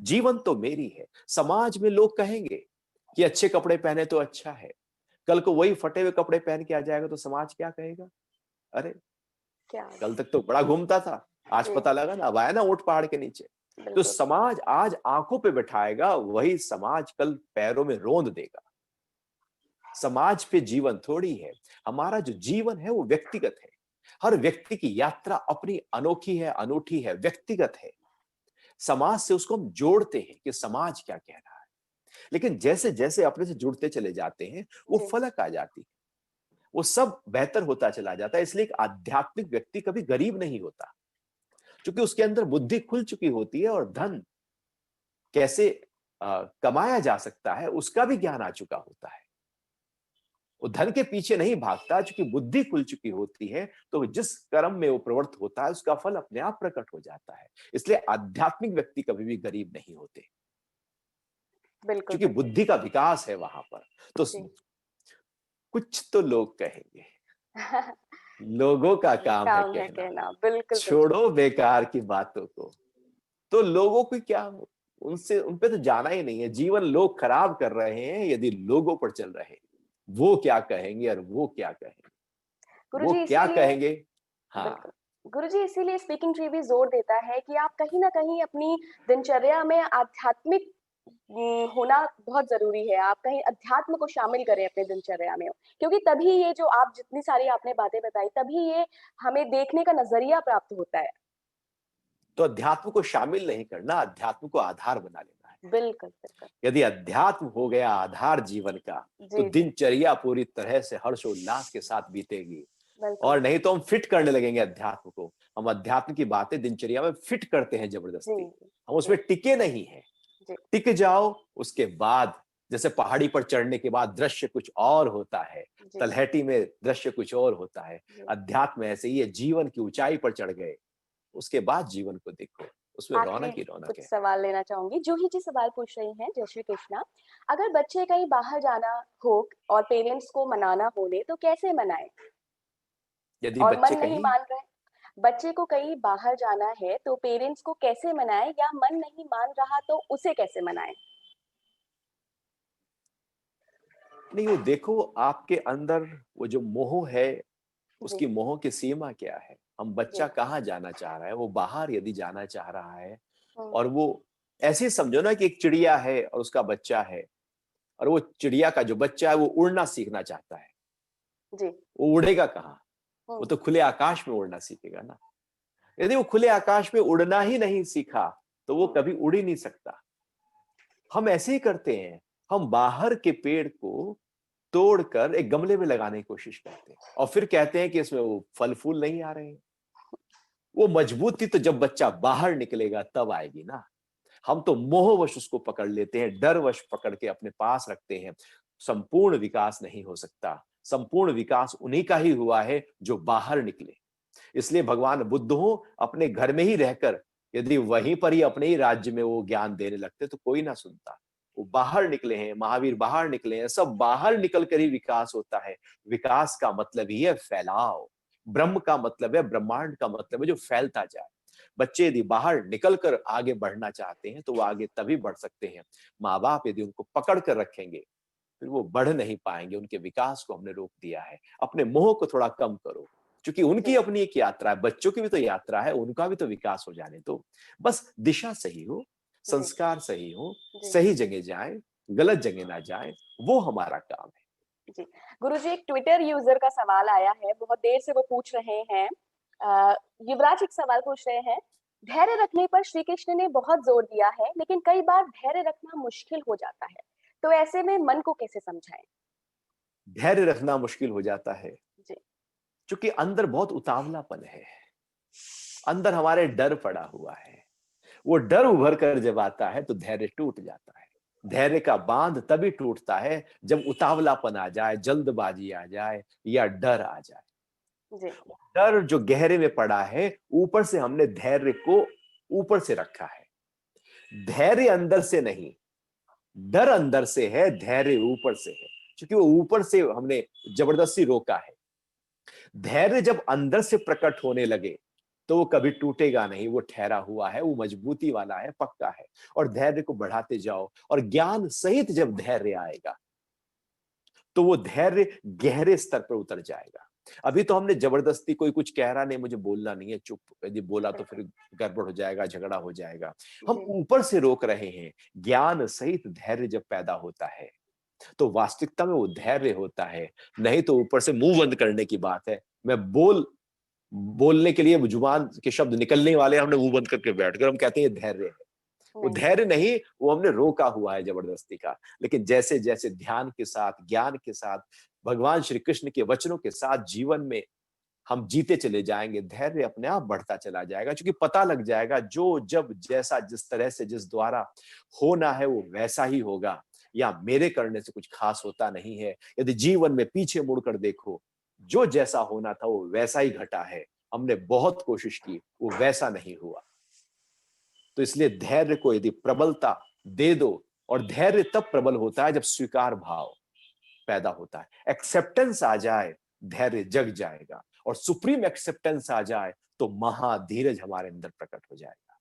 जीवन तो मेरी है। समाज में लोग कहेंगे कि अच्छे कपड़े पहने तो अच्छा है, कल को वही फटे हुए कपड़े पहन के आ जाएगा तो समाज क्या कहेगा? अरे, क्या कल तक तो बड़ा घूमता था, आज जी, पता लगा ना अब आया ना ऊंट पहाड़ के नीचे। तो बिल्कुल, समाज आज आंखों पे बैठाएगा, वही समाज कल पैरों में रोंद देगा। समाज पे जीवन थोड़ी है। हमारा जो जीवन है वो व्यक्तिगत है। हर व्यक्ति की यात्रा अपनी अनोखी है, अनूठी है, व्यक्तिगत है। समाज से उसको हम जोड़ते हैं कि समाज क्या कह रहा है। लेकिन जैसे जैसे अपने से जुड़ते चले जाते हैं वो जी, फलक आ जाती है, वो सब बेहतर होता चला जाता है। इसलिए एक आध्यात्मिक व्यक्ति कभी गरीब नहीं होता, क्योंकि उसके अंदर बुद्धि खुल चुकी होती है और धन कैसे कमाया जा सकता है उसका भी ज्ञान आ चुका होता है। वो धन के पीछे नहीं भागता, क्योंकि बुद्धि खुल चुकी होती है तो जिस कर्म में वो प्रवृत्त होता है उसका फल अपने आप प्रकट हो जाता है। इसलिए आध्यात्मिक व्यक्ति कभी भी गरीब नहीं होते, बिल्कुल, क्योंकि बिल्कुल। बुद्धि का विकास है वहां पर। तो जी। कुछ तो लोग कहेंगे, लोगों का काम है काम है कहना, कहना, बिल्कुल, बिल्कुल। छोड़ो बेकार की बातों को। तो लोगों को क्या, उनसे उन पे तो जाना ही नहीं है। जीवन लोग खराब कर रहे हैं यदि लोगों पर चल रहे हैं। वो क्या कहेंगे और वो क्या कहेंगे, वो गुरुजी क्या इसीलिए कहेंगे। हाँ, बिल्कुल। गुरुजी इसीलिए स्पीकिंग ट्री भी ज़ोर देता है कि आप कहीं न कहीं अपनी दिनचर्या में आध्यात्मिक होना बहुत ज़रूरी है। आप कहीं अध्यात्म को शामिल करें अपने दिनचर्या में। क्योंकि तभी ये जो आप जितनी सारी आपने बातें बताई, तभी ये हमें देखने का नज़रिया प्राप्त होता है। तो अध्यात्म को शामिल नहीं करना, अध्यात्म को आधार बना लेना है। बिल्कुल, बिल्कुल। यदि अध्यात्म हो गया आधार जीवन का, तो जी, जी। दिनचर्या पूरी तरह से हर्षोल्लास के साथ बीतेगी। बिल्कुल। और नहीं तो हम फिट करने लगेंगे अध्यात्म को। हम अध्यात्म की बातें दिनचर्या में फिट करते हैं जी, जबरदस्ती, जी, हम जी, उसमें टिके नहीं है। जी, टिक जाओ, उसके बाद जैसे पहाड़ी पर चढ़ने के बाद दृश्य कुछ और होता है, जी, तलहटी में दृश्य कुछ और होता है। जी। अध्यात्म ऐसे ही है, जीवन की ऊंचाई पर चढ़ गए, उसके बाद जीवन को देखो, उसमें आखिरी रौनक ही रौनक कुछ है। सवाल लेना चाहूँगी। जूही जी सवाल पूछ रही हैं, जय श्री कृष्णा। अगर बच्चे कहीं बाहर जाना हो और पेरेंट्स को मनाना बोले तो कैसे मनाएँ? यदि और बच्चे मन नहीं कहीं, मान रहे, बच्चे को कहीं बाहर जाना है तो पेरेंट्स को कैसे मनाएँ, या मन नहीं मान रहा तो उसे कैसे मनाएँ? नहीं वो देखो आपके अंदर वो जो मोह है, जी, उसकी मोह की सीमा क्या है। हम जी। बच्चा कहाँ जाना चाह रहा है, वो बाहर यदि जाना चाह रहा है हुँ, और वो ऐसे ही समझो ना कि एक चिड़िया है और उसका बच्चा है, और वो चिड़िया का जो बच्चा है वो उड़ना सीखना चाहता है। जी। वो उड़ेगा कहाँ? वो हुँ, तो खुले आकाश में उड़ना सीखेगा ना। यदि वो खुले आकाश में उड़ना ही नहीं सीखा तो वो हुँ, कभी उड़ ही नहीं सकता। हम ऐसे ही करते हैं, हम बाहर के पेड़ को तोड़कर एक गमले में लगाने की कोशिश करते हैं और फिर कहते हैं कि इसमें वो फल फूल नहीं आ रहे हैं। वो मजबूती तो जब बच्चा बाहर निकलेगा तब आएगी ना। हम तो मोहवश उसको पकड़ लेते हैं, डरवश पकड़ के अपने पास रखते हैं। संपूर्ण विकास नहीं हो सकता संपूर्ण विकास उन्हीं का ही हुआ है जो बाहर निकले। इसलिए भगवान बुद्ध हो अपने घर में ही रहकर यदि वहीं पर ही अपने ही राज्य में वो ज्ञान देने लगते तो कोई ना सुनता। वो बाहर निकले हैं, महावीर बाहर निकले हैं, सब बाहर निकल कर ही विकास होता है। विकास का मतलब ही है फैलाव। ब्रह्म का मतलब है, ब्रह्मांड का मतलब है जो फैलता जाए। बच्चे यदि बाहर निकल कर आगे बढ़ना चाहते हैं तो वो आगे तभी बढ़ सकते हैं। माँ बाप यदि उनको पकड़ कर रखेंगे फिर वो बढ़ नहीं पाएंगे। उनके विकास को हमने रोक दिया है। अपने मोह को थोड़ा कम करो, क्योंकि उनकी जी, अपनी एक यात्रा है, बच्चों की भी तो यात्रा है, उनका भी तो विकास हो जाने दो। बस दिशा सही हो, जी, संस्कार सही हो, जी, सही जगह जाए, गलत जगह ना जाए, वो हमारा काम है। जी। गुरुजी, एक ट्विटर यूज़र का सवाल आया है, बहुत देर से वो पूछ रहे हैं। युवराज एक सवाल पूछ रहे हैं, धैर्य रखने पर श्री कृष्ण ने बहुत जोर दिया है, लेकिन कई बार धैर्य रखना मुश्किल हो जाता है। तो ऐसे में मन को कैसे समझाएँ? धैर्य रखना मुश्किल हो जाता है जी, क्योंकि अंदर बहुत उतावलापन है, अंदर हमारे डर पड़ा हुआ है। वो डर उभर कर जब आता है तो धैर्य टूट जाता है। धैर्य का बांध तभी टूटता है जब उतावलापन आ जाए, जल्दबाजी आ जाए या डर आ जाए। जी, डर जो गहरे में पड़ा है, ऊपर से हमने धैर्य को ऊपर से रखा है। धैर्य अंदर से नहीं, डर अंदर से है, धैर्य ऊपर से है, क्योंकि वो ऊपर से हमने जबरदस्ती रोका है। धैर्य जब अंदर से प्रकट होने लगे तो वो कभी टूटेगा नहीं, वो ठहरा हुआ है, वो मजबूती वाला है, पक्का है। और धैर्य को बढ़ाते जाओ और ज्ञान सहित जब धैर्य आएगा तो वो धैर्य गहरे स्तर पर उतर जाएगा। अभी तो हमने जबरदस्ती, कोई कुछ कह रहा नहीं, मुझे बोलना नहीं है, चुप, यदि बोला तो बिल्कुल। फिर गड़बड़ हो जाएगा, झगड़ा हो जाएगा। हम जी, ऊपर से रोक रहे हैं। ज्ञान सहित धैर्य जब पैदा होता है तो वास्तविकता में वो धैर्य होता है। नहीं तो ऊपर से मुंह बंद करने की बात है। मैं बोलने के लिए जुबान के शब्द निकलने वाले, हमने मुंह बंद करके बैठ गए, हम कहते हैं ये धैर्य है। वो नहीं, धैर्य नहीं, वो हमने रोका हुआ है जबरदस्ती का। लेकिन जैसे जैसे ध्यान के साथ, ज्ञान के साथ, भगवान श्री कृष्ण के वचनों के साथ जीवन में हम जीते चले जाएंगे, धैर्य अपने आप बढ़ता चला जाएगा। क्योंकि पता लग जाएगा जो जब जैसा जिस तरह से जिस द्वारा होना है वो वैसा ही होगा, या मेरे करने से कुछ खास होता नहीं है। यदि जीवन में पीछे मुड़कर देखो, जो जैसा होना था वो वैसा ही घटा है। हमने बहुत कोशिश की, वो वैसा नहीं हुआ। तो इसलिए धैर्य को यदि प्रबलता दे दो, और धैर्य तब प्रबल होता है जब स्वीकार भाव पैदा होता है, एक्सेप्टेंस आ जाए, धैर्य जग जाएगा। और सुप्रीम एक्सेप्टेंस आ जाए तो महाधीरज हमारे अंदर प्रकट हो जाएगा।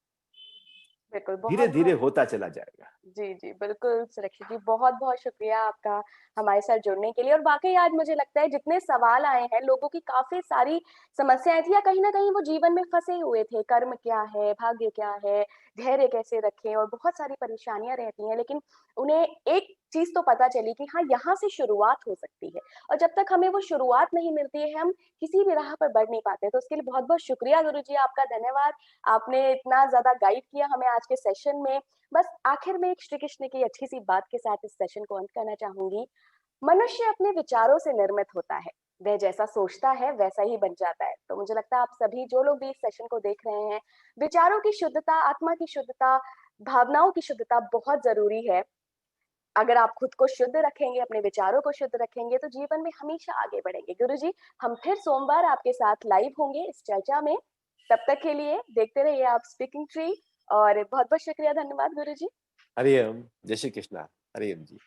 बिल्कुल, धीरे धीरे बहुत-बहुत होता चला जाएगा। जी, जी, बिल्कुल सुरक्षित जी, बहुत-बहुत शुक्रिया आपका हमारे साथ जुड़ने के लिए और वाक़ई आज मुझे लगता है जितने सवाल आए हैं, लोगों की काफ़ी सारी समस्याएँ थी या कहीं न कहीं वो जीवन में फँसे हुए थे, कर्म क्या है, भाग्य क्या है, धैर्य कैसे रखें और बहुत सारी परेशानियाँ रहती हैं, लेकिन उन्हें एक चीज़ तो पता चली कि हाँ, यहाँ से शुरुआत हो सकती है और जब तक हमें वो शुरुआत नहीं मिलती है, हम किसी भी राह पर बढ़ नहीं पाते। तो उसके लिए बहुत-बहुत शुक्रिया गुरुजी, आपका धन्यवाद। आपने इतना ज़्यादा गाइड किया हमें आज के सेशन में। बस आखिर में एक श्री कृष्ण की अच्छी-सी बात के साथ इस सेशन को अंत करना चाहूँगी। मनुष्य अपने विचारों से निर्मित होता है। वह जैसा सोचता है, वैसा ही बन जाता है। तो मुझे लगता है आप सभी जो लोग भी इस सेशन को देख रहे हैं, विचारों की शुद्धता, आत्मा की शुद्धता, भावनाओं की शुद्धता बहुत ज़रूरी है। अगर आप खुद को शुद्ध रखेंगे, अपने विचारों को शुद्ध रखेंगे, तो जीवन में हमेशा आगे बढ़ेंगे। गुरुजी, हम फिर सोमवार आपके साथ लाइव होंगे इस चर्चा में। तब तक के लिए देखते रहिए आप स्पीकिंग ट्री और बहुत-बहुत शुक्रिया, धन्यवाद गुरुजी। हरिओम, जय श्री कृष्णा। हरिओम जी।